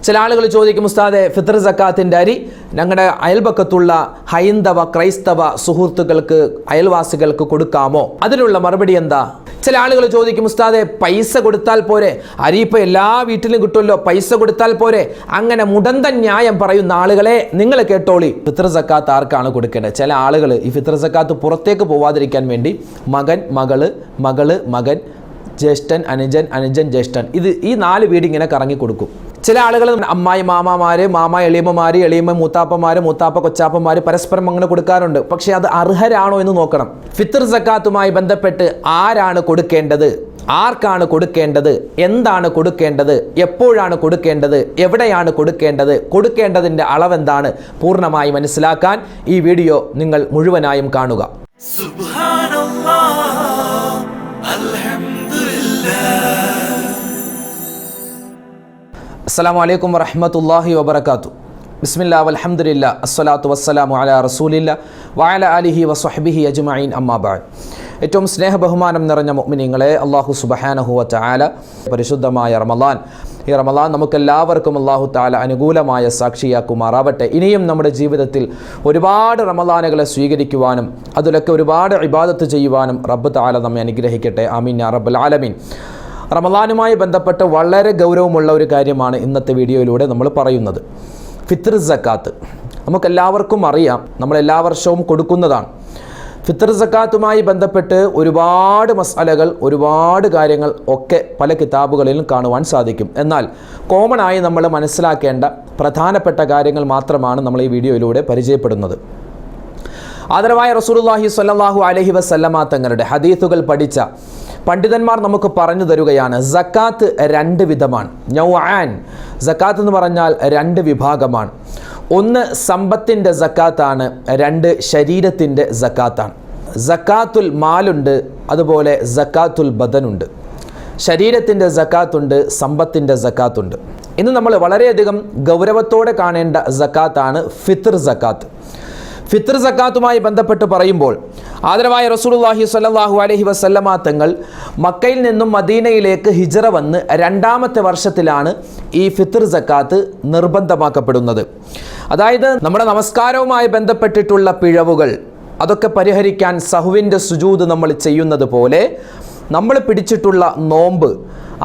ചില ആളുകൾ ചോദിക്കും, ഉസ്താദെ ഫിത്ർ സക്കാത്തിൻ്റെ അരി ഞങ്ങളുടെ അയൽപക്കത്തുള്ള ഹൈന്ദവ ക്രൈസ്തവ സുഹൃത്തുക്കൾക്ക് അയൽവാസികൾക്ക് കൊടുക്കാമോ? അതിനുള്ള മറുപടി എന്താ? ചില ആളുകൾ ചോദിക്കും, ഉസ്താദെ പൈസ കൊടുത്താൽ പോരെ, അരി ഇപ്പോൾ എല്ലാ വീട്ടിലും കിട്ടുമല്ലോ, പൈസ കൊടുത്താൽ പോരെ? അങ്ങനെ മുടന്തൻ ന്യായം പറയുന്ന ആളുകളെ നിങ്ങൾ കേട്ടോളി, ഫിത്ർ സക്കാത്ത് ആർക്കാണ് കൊടുക്കേണ്ടത്? ചില ആളുകൾ ഈ ഫിത്ർ സക്കാത്ത് പുറത്തേക്ക് പോവാതിരിക്കാൻ വേണ്ടി മകൻ, മകള്, മകള്, മകൻ, ജ്യേഷ്ഠൻ, അനുജൻ, അനുജൻ, ജ്യേഷ്ഠൻ, ഈ 4 വീട് ഇങ്ങനെ കറങ്ങി കൊടുക്കും. ചില ആളുകൾ അമ്മായി മാമാമാര്, മാമ എളിയമ്മമാര്, എളിയമ്മ മൂത്താപ്പമാര്, മൂത്താപ്പ കൊച്ചാപ്പമാര് പരസ്പരം അങ്ങനെ കൊടുക്കാറുണ്ട്. പക്ഷെ അത് അർഹരാണോ എന്ന് നോക്കണം. ഫിത്ർ സക്കാത്തുമായി ബന്ധപ്പെട്ട് ആരാണ് കൊടുക്കേണ്ടത്, ആർക്കാണ് കൊടുക്കേണ്ടത്, എന്താണ് കൊടുക്കേണ്ടത്, എപ്പോഴാണ് കൊടുക്കേണ്ടത്, എവിടെയാണ് കൊടുക്കേണ്ടത്, കൊടുക്കേണ്ടതിൻ്റെ അളവെന്താണ്, പൂർണ്ണമായി മനസ്സിലാക്കാൻ ഈ വീഡിയോ നിങ്ങൾ മുഴുവനായും കാണുക. അസ്സലാമു അലൈക്കും വറഹ്മത്തുള്ളാഹി വബറകാതുഹു. ബിസ്മില്ലാ വൽഹംദുലില്ലാ അസ്സലാത്തു വസ്സലാമു അലാ റസൂലില്ലാ വഅലാ ആലിഹി വസ്വഹ്ബിഹി അജ്മഈൻ അമ്മാ ബഅദ്. ഏറ്റവും സ്നേഹബഹുമാനം നിറഞ്ഞ മുഅ്മിനീങ്ങളെ, അല്ലാഹു സുബ്ഹാനഹു വ തആല പരിശുദ്ധമായ റമളാൻ, ഈ റമളാൻ നമുക്കെല്ലാവർക്കും അല്ലാഹു തആല അനുകൂലമായ സാക്ഷിയാക്കുമാറാവട്ടെ. ഇനിയും നമ്മുടെ ജീവിതത്തിൽ ഒരുപാട് റമളാനുകളെ സ്വീകരിക്കുവാനും അതിലൊക്കെ ഒരുപാട് ഇബാദത്ത് ചെയ്യുവാനും റബ്ബ് തആല നമ്മെ അനുഗ്രഹിക്കട്ടെ. ആമീൻ യാ റബ്ബൽ ആലമീൻ. റമളാനുമായി ബന്ധപ്പെട്ട് വളരെ ഗൗരവമുള്ള ഒരു കാര്യമാണ് ഇന്നത്തെ വീഡിയോയിലൂടെ നമ്മൾ പറയുന്നത്. ഫിത്ർ സക്കാത്ത് നമുക്കെല്ലാവർക്കും അറിയാം, നമ്മൾ എല്ലാ വർഷവും കൊടുക്കുന്നതാണ്. ഫിത്ർ സക്കാത്തുമായി ബന്ധപ്പെട്ട് ഒരുപാട് മസ്അലകൾ, ഒരുപാട് കാര്യങ്ങൾ ഒക്കെ പല കിതാബുകളിലും കാണുവാൻ സാധിക്കും. എന്നാൽ കോമണായി നമ്മൾ മനസ്സിലാക്കേണ്ട പ്രധാനപ്പെട്ട കാര്യങ്ങൾ മാത്രമാണ് നമ്മൾ ഈ വീഡിയോയിലൂടെ പരിചയപ്പെടുന്നത്. ആദരവായ റസൂലുള്ളാഹി സ്വല്ലല്ലാഹു അലൈഹി വസല്ലമ തങ്ങളുടെ ഹദീസുകൾ പഠിച്ച പണ്ഡിതന്മാർ നമുക്ക് പറഞ്ഞു തരുകയാണ്, സക്കാത്ത് 2 വിധമാണ്. നൗആൻ, സക്കാത്ത് എന്ന് പറഞ്ഞാൽ 2 വിഭാഗമാണ്. ഒന്ന് സമ്പത്തിൻ്റെ സക്കാത്താണ്, 2 ശരീരത്തിൻ്റെ സക്കാത്താണ്. സക്കാത്തുൽ മാലുണ്ട്, അതുപോലെ സക്കാത്തുൽ ബദനുണ്ട്. ശരീരത്തിൻ്റെ സക്കാത്തുണ്ട്, സമ്പത്തിൻ്റെ സക്കാത്തുണ്ട്. ഇന്ന് നമ്മൾ വളരെയധികം ഗൗരവത്തോടെ കാണേണ്ട സക്കാത്താണ് ഫിത്ർ സക്കാത്ത്. ഫിത്ർ സക്കാത്തുമായി ബന്ധപ്പെട്ട് പറയുമ്പോൾ ആദരവായ റസൂലുള്ളാഹി സ്വല്ലല്ലാഹു അലൈഹി വസല്ലമ തങ്ങൾ മക്കയിൽ നിന്നും മദീനയിലേക്ക് ഹിജ്റ വന്ന് 2ാമത്തെ വർഷത്തിലാണ് ഈ ഫിത്ർ സക്കാത്ത് നിർബന്ധമാക്കപ്പെടുന്നത്. അതായത് നമ്മുടെ നമസ്കാരവുമായി ബന്ധപ്പെട്ടിട്ടുള്ള പിഴവുകൾ അതൊക്കെ പരിഹരിക്കാൻ സഹ്വിൻ്റെ സുജൂദ് നമ്മൾ ചെയ്യുന്നത് പോലെ നമ്മൾ പിടിച്ചിട്ടുള്ള നോമ്പ്,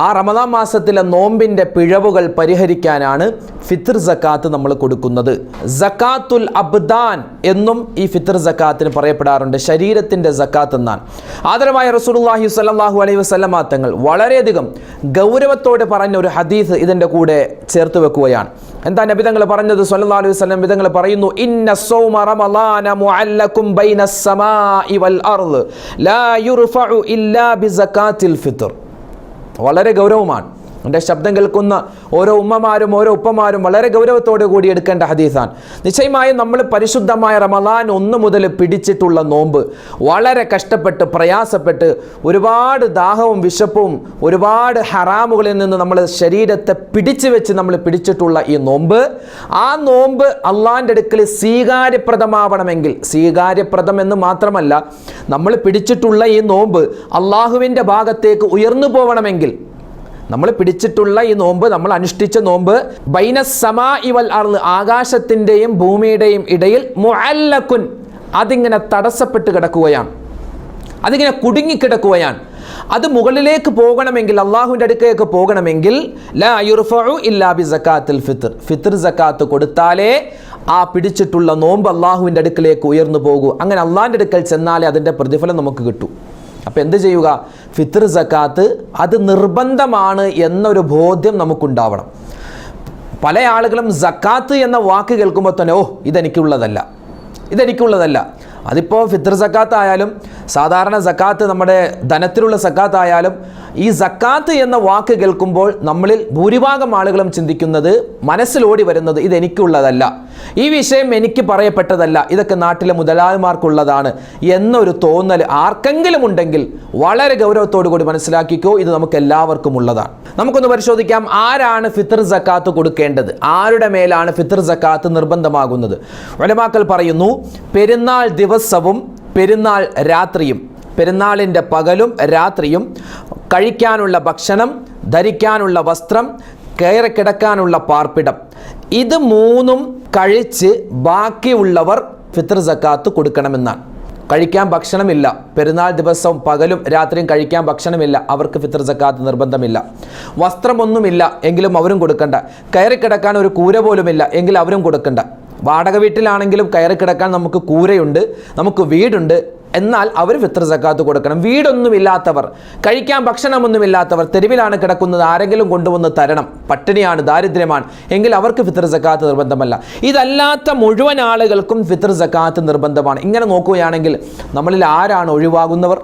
ആ റമദാൻ മാസത്തിലെ നോമ്പിൻ്റെ പിഴവുകൾ പരിഹരിക്കാനാണ് ഫിത്ർ സക്കാത്ത് നമ്മൾ കൊടുക്കുന്നത്. സക്കാത്തുൽ അബ്ദാൻ എന്നും ഈ ഫിത്ർ സക്കാത്തിന് പറയപ്പെടാറുണ്ട്, ശരീരത്തിൻ്റെ സക്കാത്ത് എന്നാണ്. ആദരവായ റസൂലുള്ളാഹി സ്വല്ലല്ലാഹു അലൈഹി വസല്ലമ തങ്ങൾ വളരെയധികം ഗൗരവത്തോടെ പറഞ്ഞ ഒരു ഹദീസ് ഇതിൻ്റെ കൂടെ ചേർത്ത് വെക്കുകയാണ്. എന്താ നബി തങ്ങൾ പറഞ്ഞത്? സ്വല്ലല്ലാഹു അലൈഹി വസല്ലം തങ്ങൾ പറയുന്നു, ഇന്ന സൗമ റമളാന മുഅല്ലകും ബൈനസ് സമാഇ വൽ അർദ് ലാ യുർഫഉ ഇല്ലാ ബിസക്കാത്തിൽ ഫിത്ർ. വളരെ ഗൗരവമാണ്. എൻ്റെ ശബ്ദം കേൾക്കുന്ന ഓരോ ഉമ്മമാരും ഓരോ ഉപ്പമാരും വളരെ ഗൗരവത്തോടു കൂടി എടുക്കേണ്ട ഹദീസാണ്. നിശ്ചയമായും നമ്മൾ പരിശുദ്ധമായ റമളാൻ 1 മുതൽ പിടിച്ചിട്ടുള്ള നോമ്പ് വളരെ കഷ്ടപ്പെട്ട് പ്രയാസപ്പെട്ട് ഒരുപാട് ദാഹവും വിശപ്പും ഒരുപാട് ഹറാമുകളിൽ നിന്ന് നമ്മൾ ശരീരത്തെ പിടിച്ചു വെച്ച് നമ്മൾ പിടിച്ചിട്ടുള്ള ഈ നോമ്പ്, ആ നോമ്പ് അള്ളാൻ്റെ അടുക്കൽ സ്വീകാര്യപ്രദമാവണമെങ്കിൽ, സ്വീകാര്യപ്രദം എന്ന് മാത്രമല്ല, നമ്മൾ പിടിച്ചിട്ടുള്ള ഈ നോമ്പ് അള്ളാഹുവിൻ്റെ ഭാഗത്തേക്ക് ഉയർന്നു പോകണമെങ്കിൽ, നമ്മൾ പിടിച്ചിട്ടുള്ള ഈ നോമ്പ്, നമ്മൾ അനുഷ്ഠിച്ച നോമ്പ് ബൈനസ് സമാഇ വൽ അർദ്, ആകാശത്തിൻ്റെയും ഭൂമിയുടെയും ഇടയിൽ മുഅല്ലകുൻ, അതിങ്ങനെ തടസ്സപ്പെട്ട് കിടക്കുകയാണ്, അതിങ്ങനെ കുടുങ്ങിക്കിടക്കുകയാണ്. അത് മുകളിലേക്ക് പോകണമെങ്കിൽ, അള്ളാഹുവിൻ്റെ അടുക്കലേക്ക് പോകണമെങ്കിൽ ലാ യുർഫഉ ഇല്ലാ ബി സക്കാത്തിൽ ഫിത്ർ, ഫിത്ർ സക്കാത്ത് കൊടുത്താലേ ആ പിടിച്ചിട്ടുള്ള നോമ്പ് അള്ളാഹുവിൻ്റെ അടുക്കലേക്ക് ഉയർന്നു പോകൂ. അങ്ങനെ അള്ളാഹിൻ്റെ അടുക്കൽ ചെന്നാലേ അതിൻ്റെ പ്രതിഫലം നമുക്ക് കിട്ടൂ. അപ്പോൾ എന്ത് ചെയ്യുക? ഫിത്ർ സക്കാത്ത് അത് നിർബന്ധമാണ് എന്നൊരു ബോധ്യം നമുക്കുണ്ടാവണം. പല ആളുകളും സക്കാത്ത് എന്ന വാക്ക് കേൾക്കുമ്പോൾ തന്നെ ഇതെനിക്കുള്ളതല്ല. അതിപ്പോൾ ഫിത്ർ സക്കാത്ത് ആയാലും സാധാരണ സക്കാത്ത്, നമ്മുടെ ധനത്തിലുള്ള സക്കാത്ത് ആയാലും, ഈ സക്കാത്ത് എന്ന വാക്ക് കേൾക്കുമ്പോൾ നമ്മളിൽ ഭൂരിഭാഗം ആളുകളും ചിന്തിക്കുന്നത്, മനസ്സിലോടി വരുന്നത്, ഇതെനിക്കുള്ളതല്ല, ഈ വിഷയം എനിക്ക് പറയപ്പെട്ടതല്ല, ഇതൊക്കെ നാട്ടിലെ മുതലാളിമാർക്കുള്ളതാണ് എന്നൊരു തോന്നൽ ആർക്കെങ്കിലും ഉണ്ടെങ്കിൽ വളരെ ഗൗരവത്തോടു കൂടി മനസ്സിലാക്കിക്കോ, ഇത് നമുക്ക് എല്ലാവർക്കും ഉള്ളതാണ്. നമുക്കൊന്ന് പരിശോധിക്കാം, ആരാണ് ഫിത്ർ സക്കാത്ത് കൊടുക്കേണ്ടത്, ആരുടെ മേലാണ് ഫിത്ർ സക്കാത്ത് നിർബന്ധമാകുന്നത്? ഉലമാക്കൾ പറയുന്നു, പെരുന്നാൾ ദിവസവും പെരുന്നാൾ രാത്രിയും, പെരുന്നാളിൻ്റെ പകലും രാത്രിയും കഴിക്കാനുള്ള ഭക്ഷണം, ധരിക്കാനുള്ള വസ്ത്രം, കയറി കിടക്കാനുള്ള പാർപ്പിടം, ഇത് മൂന്നും കഴിച്ച് ബാക്കിയുള്ളവർ ഫിത്ർ സക്കാത്ത് കൊടുക്കണമെന്നാണ്. കഴിക്കാൻ ഭക്ഷണമില്ല, പെരുന്നാൾ ദിവസവും പകലും രാത്രിയും കഴിക്കാൻ ഭക്ഷണമില്ല, അവർക്ക് ഫിത്ർ സക്കാത്ത് നിർബന്ധമില്ല. വസ്ത്രമൊന്നുമില്ല എങ്കിലും അവരും കൊടുക്കണ്ട. കയറി കിടക്കാൻ ഒരു കൂര പോലുമില്ല എങ്കിൽ അവരും കൊടുക്കണ്ട. വാടക വീട്ടിലാണെങ്കിലും കയറി കിടക്കാൻ നമുക്ക് കൂരയുണ്ട്, നമുക്ക് വീടുണ്ട്, എന്നാൽ അവർ ഫിത്ർ സക്കാത്ത് കൊടുക്കണം. വീടൊന്നുമില്ലാത്തവർ, കഴിക്കാൻ ഭക്ഷണമൊന്നുമില്ലാത്തവർ, തെരുവിലാണ് കിടക്കുന്നത്, ആരെങ്കിലും കൊണ്ടുവന്ന് തരണം, പട്ടിണിയാണ്, ദാരിദ്ര്യമാണ് എങ്കിൽ അവർക്ക് ഫിത്ർ സക്കാത്ത് നിർബന്ധമല്ല. ഇതല്ലാത്ത മുഴുവൻ ആളുകൾക്കും ഫിത്ർ സക്കാത്ത് നിർബന്ധമാണ്. ഇങ്ങനെ നോക്കുകയാണെങ്കിൽ നമ്മളിൽ ആരാണ് ഒഴിവാകുന്നവർ?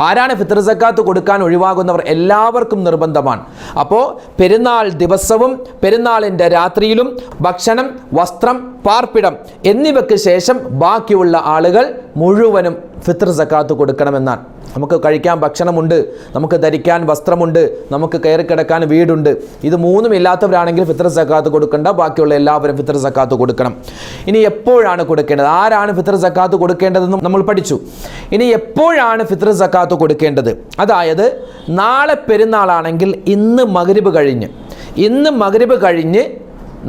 ആരാണ് ഫിത്ർ സക്കാത്ത് കൊടുക്കാൻ ഒഴിവാകുന്നവർ? എല്ലാവർക്കും നിർബന്ധമാണ്. അപ്പോൾ പെരുന്നാൾ ദിവസവും പെരുന്നാളിൻ്റെ രാത്രിയിലും ഭക്ഷണം, വസ്ത്രം, പാർപ്പിടം എന്നിവയ്ക്ക് ശേഷം ബാക്കിയുള്ള ആളുകൾ മുഴുവനും ഫിത്ർ സക്കാത്ത് കൊടുക്കണമെന്നാണ്. നമുക്ക് കഴിക്കാൻ ഭക്ഷണമുണ്ട്, നമുക്ക് ധരിക്കാൻ വസ്ത്രമുണ്ട്, നമുക്ക് കയറി കിടക്കാൻ വീടുണ്ട്. ഇത് മൂന്നും ഇല്ലാത്തവരാണെങ്കിൽ ഫിത്ർ സക്കാത്ത് കൊടുക്കേണ്ട, ബാക്കിയുള്ള എല്ലാവരും ഫിത്ർ സക്കാത്ത് കൊടുക്കണം. ഇനി എപ്പോഴാണ് കൊടുക്കേണ്ടത്? ആരാണ് ഫിത്ർ സക്കാത്ത് കൊടുക്കേണ്ടതെന്നും നമ്മൾ പഠിച്ചു. ഇനി എപ്പോഴാണ് ഫിത്ർ സക്കാത്ത് കൊടുക്കേണ്ടത്? അതായത് നാളെ പെരുന്നാളാണെങ്കിൽ ഇന്ന് മഗ്രിബ് കഴിഞ്ഞ്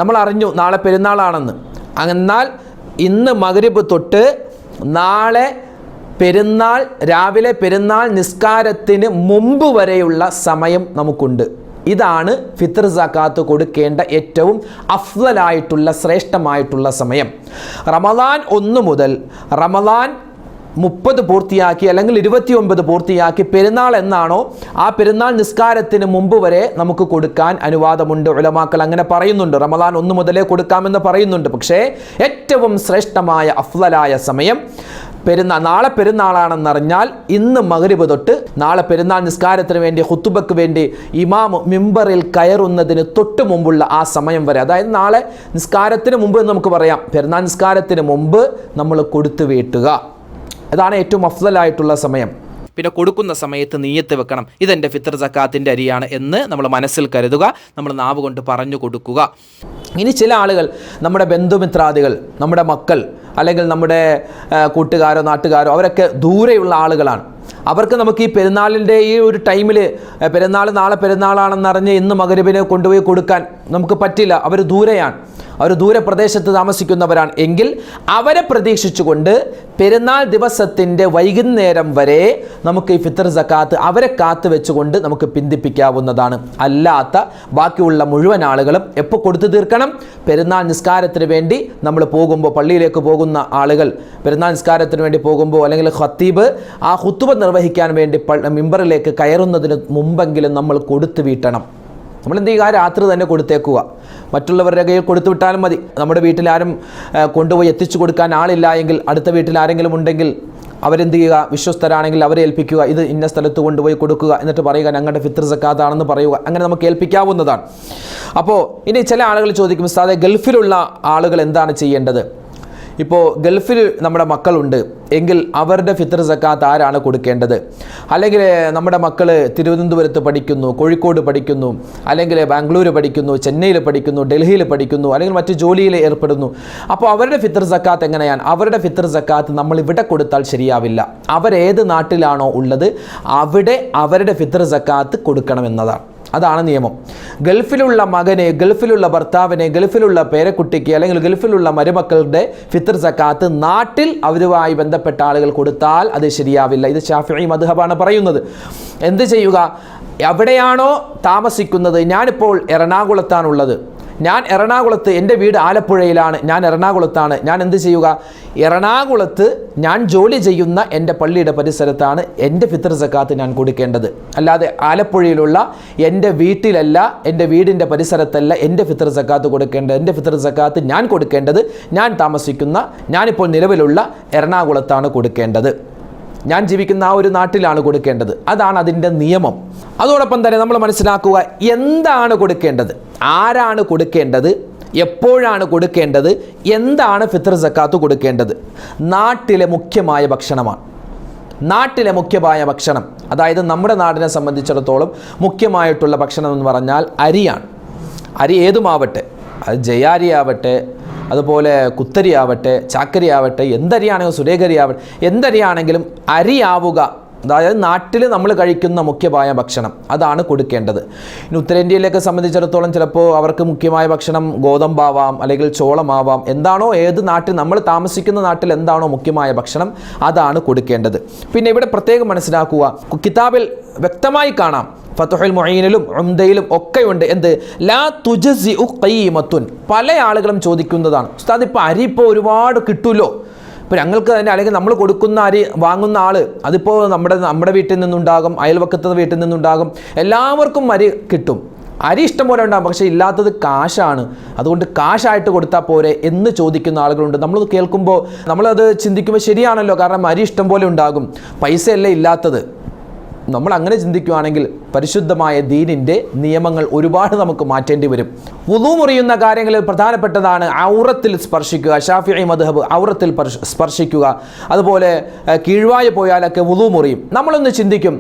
നമ്മൾ അറിഞ്ഞു നാളെ പെരുന്നാളാണെന്ന്. എന്നാൽ ഇന്ന് മഗ്രിബ് തൊട്ട് നാളെ പെരുന്നാൾ രാവിലെ പെരുന്നാൾ നിസ്കാരത്തിന് മുമ്പ് വരെയുള്ള സമയം നമുക്കുണ്ട്. ഇതാണ് ഫിത്ർ സക്കാത്ത് കൊടുക്കേണ്ട ഏറ്റവും അഫ്ളലായിട്ടുള്ള ശ്രേഷ്ഠമായിട്ടുള്ള സമയം. റമദാൻ 1 മുതൽ റമദാൻ 30 പൂർത്തിയാക്കി അല്ലെങ്കിൽ 29 പൂർത്തിയാക്കി പെരുന്നാൾ എന്നാണോ ആ പെരുന്നാൾ നിസ്കാരത്തിന് മുമ്പ് വരെ നമുക്ക് കൊടുക്കാൻ അനുവാദമുണ്ട്. ഉലമാക്കൾ അങ്ങനെ പറയുന്നുണ്ട്. റമദാൻ 1 മുതലേ കൊടുക്കാമെന്ന് പറയുന്നുണ്ട്. പക്ഷേ ഏറ്റവും ശ്രേഷ്ഠമായ അഫ്ളലായ സമയം നാളെ പെരുന്നാളാണെന്നറിഞ്ഞാൽ ഇന്ന് മഗ്രിബ് തൊട്ട് നാളെ പെരുന്നാൾ നിസ്കാരത്തിന് വേണ്ടി ഖുതുബക്ക് വേണ്ടി ഇമാം മിമ്പറിൽ കയറുന്നതിന് തൊട്ട് മുമ്പുള്ള ആ സമയം വരെ, അതായത് നാളെ നിസ്കാരത്തിന് മുമ്പ് എന്ന് നമുക്ക് പറയാം, പെരുന്നാൾ നിസ്കാരത്തിന് മുമ്പ് നമ്മൾ കൊടുത്തു വീട്ടുക. അതാണ് ഏറ്റവും അഫ്ളലായിട്ടുള്ള സമയം. പിന്നെ കൊടുക്കുന്ന സമയത്ത് നിയ്യത്ത് വെക്കണം, ഇതെൻ്റെ ഫിത്ർ സക്കാത്തിൻ്റെ അരിയാണ് എന്ന് നമ്മൾ മനസ്സിൽ കരുതുക, നമ്മൾ നാവ് കൊണ്ട് പറഞ്ഞു കൊടുക്കുക. ഇനി ചില ആളുകൾ, നമ്മുടെ ബന്ധുമിത്രാദികൾ, നമ്മുടെ മക്കൾ അല്ലെങ്കിൽ നമ്മുടെ കൂട്ടുകാരോ നാട്ടുകാരോ, അവരൊക്കെ ദൂരെയുള്ള ആളുകളാണ്. അവർക്ക് നമുക്ക് ഈ പെരുന്നാളിൻ്റെ ഈ ഒരു ടൈമിൽ നാളെ പെരുന്നാളാണെന്നറിഞ്ഞ് ഇന്ന് മഗ്രിബിന് കൊണ്ടുപോയി കൊടുക്കാൻ നമുക്ക് പറ്റില്ല. അവർ ദൂരെയാണ്, അവർ ദൂരപ്രദേശത്ത് താമസിക്കുന്നവരാണ്. എങ്കിൽ അവരെ പ്രതീക്ഷിച്ചുകൊണ്ട് പെരുന്നാൾ ദിവസത്തിൻ്റെ വൈകുന്നേരം വരെ നമുക്ക് ഈ ഫിത്ർ സക്കാത്ത് അവരെ കാത്തു വെച്ചുകൊണ്ട് നമുക്ക് പിന്തിപ്പിക്കാവുന്നതാണ്. അല്ലാത്ത ബാക്കിയുള്ള മുഴുവൻ ആളുകളും എപ്പോൾ കൊടുത്തു തീർക്കണം? പെരുന്നാൾ നിസ്കാരത്തിന് വേണ്ടി നമ്മൾ പോകുമ്പോൾ, പള്ളിയിലേക്ക് പോകുന്ന ആളുകൾ പെരുന്നാൾ നിസ്കാരത്തിന് വേണ്ടി പോകുമ്പോൾ, അല്ലെങ്കിൽ ഖത്തീബ് ആ ഖുതുബ നിർവഹിക്കാൻ വേണ്ടി മിമ്പറിലേക്ക് കയറുന്നതിന് മുമ്പെങ്കിലും നമ്മൾ കൊടുത്തു വീട്ടണം. നമ്മളെന്ത് ചെയ്യുക? രാത്രി തന്നെ കൊടുത്തേക്കുക. മറ്റുള്ളവരുടെ കയ്യിൽ കൊടുത്തു വിട്ടാലും മതി. നമ്മുടെ വീട്ടിലാരും കൊണ്ടുപോയി എത്തിച്ചു കൊടുക്കാൻ ആളില്ല എങ്കിൽ അടുത്ത വീട്ടിൽ ആരെങ്കിലും ഉണ്ടെങ്കിൽ അവരെന്ത് ചെയ്യുക? വിശ്വസ്തരാണെങ്കിൽ അവരെ ഏൽപ്പിക്കുക, ഇത് ഇന്ന സ്ഥലത്ത് കൊണ്ടുപോയി കൊടുക്കുക, എന്നിട്ട് പറയുക ഞങ്ങളുടെ ഫിത്ർ സക്കാത്താണെന്ന് പറയുക. അങ്ങനെ നമുക്ക് ഏൽപ്പിക്കാവുന്നതാണ്. അപ്പോൾ ഇനി ചില ആളുകൾ ചോദിക്കും, ഉസ്താദേ ഗൾഫിലുള്ള ആളുകൾ എന്താണ് ചെയ്യേണ്ടത്? ഇപ്പോൾ ഗൾഫിൽ നമ്മുടെ മക്കളുണ്ട് എങ്കിൽ അവരുടെ ഫിത്ർ സക്കാത്ത് ആരാണ് കൊടുക്കേണ്ടത്? അല്ലെങ്കിൽ നമ്മുടെ മക്കൾ തിരുവനന്തപുരത്ത് പഠിക്കുന്നു, കോഴിക്കോട് പഠിക്കുന്നു, അല്ലെങ്കിൽ ബാംഗ്ലൂർ പഠിക്കുന്നു, ചെന്നൈയിൽ പഠിക്കുന്നു, ഡൽഹിയിൽ പഠിക്കുന്നു, അല്ലെങ്കിൽ മറ്റ് ജോലിയിൽ ഏർപ്പെടുന്നു. അപ്പോൾ അവരുടെ ഫിത്ർ സക്കാത്ത് എങ്ങനെയാണ്? അവരുടെ ഫിത്ർ സക്കാത്ത് നമ്മൾ ഇവിടെ കൊടുത്താൽ ശരിയാവില്ല. അവരേത് നാട്ടിലാണോ ഉള്ളത് അവിടെ അവരുടെ ഫിത്ർ സക്കാത്ത് കൊടുക്കണമെന്നതാണ്. അതാണ് നിയമം. ഗൾഫിലുള്ള മകനെ, ഗൾഫിലുള്ള ഭർത്താവിനെ, ഗൾഫിലുള്ള പേരക്കുട്ടിക്ക് അല്ലെങ്കിൽ ഗൾഫിലുള്ള മരുമക്കളുടെ ഫിത്ർ സക്കാത്ത് നാട്ടിൽ അവരുമായി ബന്ധപ്പെട്ട ആളുകൾ കൊടുത്താൽ അത് ശരിയാവില്ല. ഇത് ശാഫിഈ മദ്ഹബാണ് പറയുന്നത്. എന്ത് ചെയ്യുക? എവിടെയാണോ താമസിക്കുന്നത്, ഞാനിപ്പോൾ എറണാകുളത്താണുള്ളത്, ഞാൻ എറണാകുളത്ത്, എൻ്റെ വീട് ആലപ്പുഴയിലാണ്, ഞാൻ എറണാകുളത്താണ്, ഞാൻ എന്ത് ചെയ്യുക? എറണാകുളത്ത് ഞാൻ ജോലി ചെയ്യുന്ന എൻ്റെ പള്ളിയുടെ പരിസരത്താണ് എൻ്റെ ഫിത്ർ സക്കാത്ത് ഞാൻ കൊടുക്കേണ്ടത്. അല്ലാതെ ആലപ്പുഴയിലുള്ള എൻ്റെ വീട്ടിലല്ല, എൻ്റെ വീടിൻ്റെ പരിസരത്തല്ല എൻ്റെ ഫിത്ർ സക്കാത്ത് കൊടുക്കേണ്ടത്. എൻ്റെ ഫിത്ർ സക്കാത്ത് ഞാൻ കൊടുക്കേണ്ടത് ഞാൻ താമസിക്കുന്ന, ഞാനിപ്പോൾ നിലവിലുള്ള എറണാകുളത്താണ് കൊടുക്കേണ്ടത്. ഞാൻ ജീവിക്കുന്ന ആ ഒരു നാട്ടിലാണ് കൊടുക്കേണ്ടത്. അതാണ് അതിൻ്റെ നിയമം. അതോടൊപ്പം തന്നെ നമ്മൾ മനസ്സിലാക്കുക, എന്താണ് കൊടുക്കേണ്ടത്, ആരാണ് കൊടുക്കേണ്ടത്, എപ്പോഴാണ് കൊടുക്കേണ്ടത്, എന്താണ് ഫിത്ർ സക്കാത്ത് കൊടുക്കേണ്ടത്. നാട്ടിലെ മുഖ്യമായ ഭക്ഷണമാണ്. നാട്ടിലെ മുഖ്യമായ ഭക്ഷണം, അതായത് നമ്മുടെ നാടിനെ സംബന്ധിച്ചിടത്തോളം മുഖ്യമായിട്ടുള്ള ഭക്ഷണം എന്ന് പറഞ്ഞാൽ അരിയാണ്. അരി ഏതുമാവട്ടെ, അത് ജയാരിയാവട്ടെ, അതുപോലെ കുത്തരിയാവട്ടെ, ചാക്കരിയാവട്ടെ, എന്തരിയാണെങ്കിലും സുരേഖരിയാവട്ടെ, എന്തരിയാണെങ്കിലും അരിയാവുക അതായത് നാട്ടിൽ നമ്മൾ കഴിക്കുന്ന മുഖ്യമായ ഭക്ഷണം അതാണ് കൊടുക്കേണ്ടത്. ഇനി ഉത്തരേന്ത്യയിലേക്ക് സംബന്ധിച്ചിടത്തോളം ചിലപ്പോൾ അവർക്ക് മുഖ്യമായ ഭക്ഷണം ഗോതമ്പാവാം, അല്ലെങ്കിൽ ചോളമാവാം. എന്താണോ ഏത് നാട്ടിൽ നമ്മൾ താമസിക്കുന്ന നാട്ടിൽ എന്താണോ മുഖ്യമായ ഭക്ഷണം അതാണ് കൊടുക്കേണ്ടത്. പിന്നെ ഇവിടെ പ്രത്യേകം മനസ്സിലാക്കുക, കിതാബിൽ വ്യക്തമായി കാണാം, ഫതുഹുൽ മുഈനിലും ഉംദയിലും ഒക്കെയുണ്ട്, എന്ത് ലാ തുജ്സിഉ ഖീമത്തുൻ. പല ആളുകളും ചോദിക്കുന്നതാണ്, ഉസ്താദ് ഇപ്പോൾ അരി ഇപ്പോൾ ഒരുപാട് കിട്ടുമല്ലോ, ഇപ്പോൾ ഞങ്ങൾക്ക് തന്നെ, അല്ലെങ്കിൽ നമ്മൾ കൊടുക്കുന്ന അരി വാങ്ങുന്ന ആൾ അതിപ്പോൾ നമ്മുടെ വീട്ടിൽ നിന്നുണ്ടാകും, അയൽവക്കത്തെ വീട്ടിൽ നിന്നുണ്ടാകും, എല്ലാവർക്കും അരി കിട്ടും, അരി ഇഷ്ടം പോലെ ഉണ്ടാകും, പക്ഷേ ഇല്ലാത്തത് കാശാണ്, അതുകൊണ്ട് കാശായിട്ട് കൊടുത്താൽ പോരെ എന്ന് ചോദിക്കുന്ന ആളുകളുണ്ട്. നമ്മളത് കേൾക്കുമ്പോൾ നമ്മളത് ചിന്തിക്കുമ്പോൾ ശരിയാണല്ലോ, കാരണം അരി ഇഷ്ടം പോലെ ഉണ്ടാകും, പൈസയല്ലേ ഇല്ലാത്തത്. നമ്മൾ അങ്ങനെ ചിന്തിക്കുകയാണെങ്കിൽ പരിശുദ്ധമായ ദീനിൻ്റെ നിയമങ്ങൾ ഒരുപാട് നമുക്ക് മാറ്റേണ്ടി വരും. വുളു മുറിയുന്ന കാര്യങ്ങളിൽ പ്രധാനപ്പെട്ടതാണ് ഔറത്തിൽ സ്പർശിക്കുക. ഷാഫിഈ മദ്ഹബ് ഔറത്തിൽ സ്പർശിക്കുക. അതുപോലെ കീഴ്വായ പോയാലൊക്കെ വുളു മുറിയും. നമ്മളൊന്ന് ചിന്തിക്കും,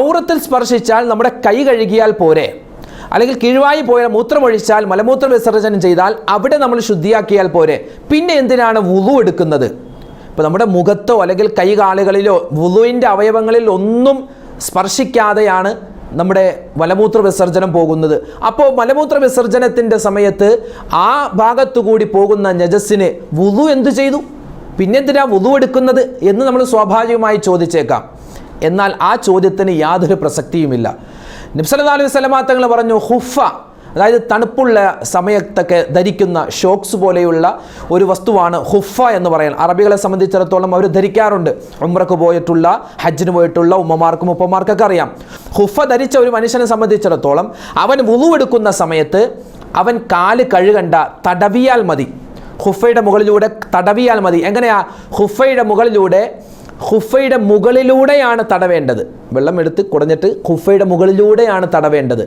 ഔറത്തിൽ സ്പർശിച്ചാൽ നമ്മുടെ കൈ കഴുകിയാൽ പോരെ, അല്ലെങ്കിൽ കീഴ്വായി പോയാൽ മൂത്രമൊഴിച്ചാൽ മലമൂത്ര വിസർജനം ചെയ്താൽ അവിടെ നമ്മൾ ശുദ്ധിയാക്കിയാൽ പോരെ, പിന്നെ എന്തിനാണ് വുളു എടുക്കുന്നത്? ഇപ്പോൾ നമ്മുടെ മുഖത്തോ അല്ലെങ്കിൽ കൈകാലുകളിലോ വുളുവിൻ്റെ അവയവങ്ങളിൽ ഒന്നും സ്പർശിക്കാതെയാണ് നമ്മുടെ മലമൂത്ര വിസർജനം പോകുന്നത്. അപ്പോൾ മലമൂത്ര വിസർജനത്തിൻ്റെ സമയത്ത് ആ ഭാഗത്തുകൂടി പോകുന്ന നജസ്സിന് വുളു എന്തു ചെയ്തു, പിന്നെന്തിനാ വുളു എടുക്കുന്നത് എന്ന് നമ്മൾ സ്വാഭാവികമായി ചോദിച്ചേക്കാം. എന്നാൽ ആ ചോദ്യത്തിന് യാതൊരു പ്രസക്തിയുമില്ല. നബി സല്ലല്ലാഹു അലൈഹി വസല്ലമ തങ്ങൾ പറഞ്ഞു, ഹുഫ, അതായത് തണുപ്പുള്ള സമയത്തൊക്കെ ധരിക്കുന്ന ഷോക്സ് പോലെയുള്ള ഒരു വസ്തുവാണ് ഹുഫ എന്ന് പറയുന്നത്. അറബികളെ സംബന്ധിച്ചിടത്തോളം അവർ ധരിക്കാറുണ്ട്. ഉംറക്ക് പോയിട്ടുള്ള, ഹജ്ജിന് പോയിട്ടുള്ള ഉമ്മമാർക്കും ഉപ്പമാർക്കൊക്കെ അറിയാം. ഹുഫ ധരിച്ച ഒരു മനുഷ്യനെ സംബന്ധിച്ചിടത്തോളം അവൻ വുളു എടുക്കുന്ന സമയത്ത് അവൻ കാല് കഴുകണ്ട, തടവിയാൽ മതി. ഹുഫയുടെ മുകളിലൂടെ തടവിയാൽ മതി. എങ്ങനെയാ? ഹുഫയുടെ മുകളിലൂടെയാണ് തടവേണ്ടത്. വെള്ളം എടുത്ത് കുടഞ്ഞിട്ട് ഹുഫയുടെ മുകളിലൂടെയാണ് തടവേണ്ടത്.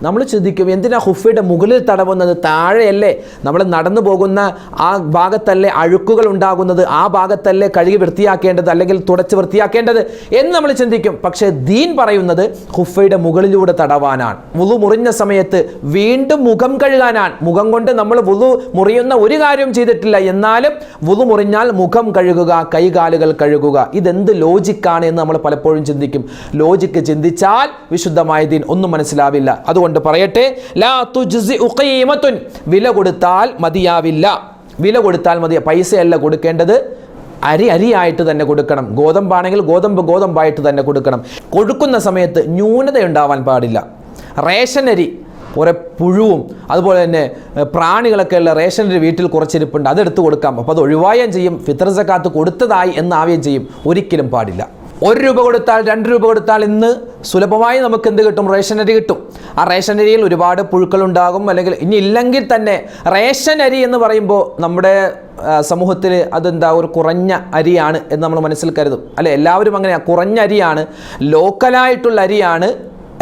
നമ്മൾ ചിന്തിക്കും, എന്തിനാ ഹുഫയുടെ മുകളിൽ തടവുന്നത്? താഴെയല്ലേ നമ്മൾ നടന്നു പോകുന്ന ആ ഭാഗത്തല്ലേ അഴുക്കുകൾ ഉണ്ടാകുന്നത്, ആ ഭാഗത്തല്ലേ കഴുകി വൃത്തിയാക്കേണ്ടത്, അല്ലെങ്കിൽ തുടച്ച് വൃത്തിയാക്കേണ്ടത് എന്ന് നമ്മൾ ചിന്തിക്കും. പക്ഷേ ദീൻ പറയുന്നത് ഹുഫയുടെ മുകളിലൂടെ തടവാനാണ്. വുളു മുറിഞ്ഞ സമയത്ത് വീണ്ടും മുഖം കഴുകാനാണ്. മുഖം കൊണ്ട് നമ്മൾ വുളു മുറിയുന്ന ഒരു കാര്യം ചെയ്തിട്ടില്ല, എന്നാലും വുളു മുറിഞ്ഞാൽ മുഖം കഴുകുക, കൈകാലുകൾ കഴുകുക. ഇതെന്ത് ലോജിക്കാണ് എന്ന് നമ്മൾ പലപ്പോഴും ചിന്തിക്കും. ലോജിക്ക് ചിന്തിച്ചാൽ വിശുദ്ധമായ ദീൻ ഒന്നും മനസ്സിലാവില്ല. അതുകൊണ്ട് പറയട്ടെ, ലാ തുജ്സിഉ ഖീമത്തുൻ, വില കൊടുത്താൽ മതിയാവില്ല. വില കൊടുത്താൽ മതി, പൈസയല്ല കൊടുക്കേണ്ടത്, അരിയായിട്ട് തന്നെ കൊടുക്കണം. ഗോതമ്പാണെങ്കിൽ ഗോതമ്പായിട്ട് തന്നെ കൊടുക്കണം. കൊടുക്കുന്ന സമയത്ത് ന്യൂനതയുണ്ടാവാൻ പാടില്ല. റേഷനരി കുറേ പുഴുവും അതുപോലെ തന്നെ പ്രാണികളൊക്കെ ഉള്ള റേഷനരി വീട്ടിൽ കുറച്ചിരിപ്പുണ്ട്, അതെടുത്ത് കൊടുക്കാം. അപ്പോൾ അത് ഒഴിവായം ചെയ്യും, ഫിത്ർ സക്കാത്ത് കൊടുത്തതായി എന്നാവുകയും ചെയ്യും. ഒരിക്കലും പാടില്ല. 1 രൂപ കൊടുത്താൽ 2 രൂപ കൊടുത്താൽ ഇന്ന് സുലഭമായി നമുക്ക് എന്ത് കിട്ടും? റേഷനരി കിട്ടും. ആ റേഷനരിയിൽ ഒരുപാട് പുഴുക്കളുണ്ടാകും. അല്ലെങ്കിൽ ഇനി ഇല്ലെങ്കിൽ തന്നെ റേഷനരി എന്ന് പറയുമ്പോൾ നമ്മുടെ സമൂഹത്തിൽ അതെന്താ, ഒരു കുറഞ്ഞ അരിയാണ് എന്ന് നമ്മൾ മനസ്സിൽ കരുതും, അല്ലെ? എല്ലാവരും അങ്ങനെയാണ്, കുറഞ്ഞ അരിയാണ്, ലോക്കലായിട്ടുള്ള അരിയാണ്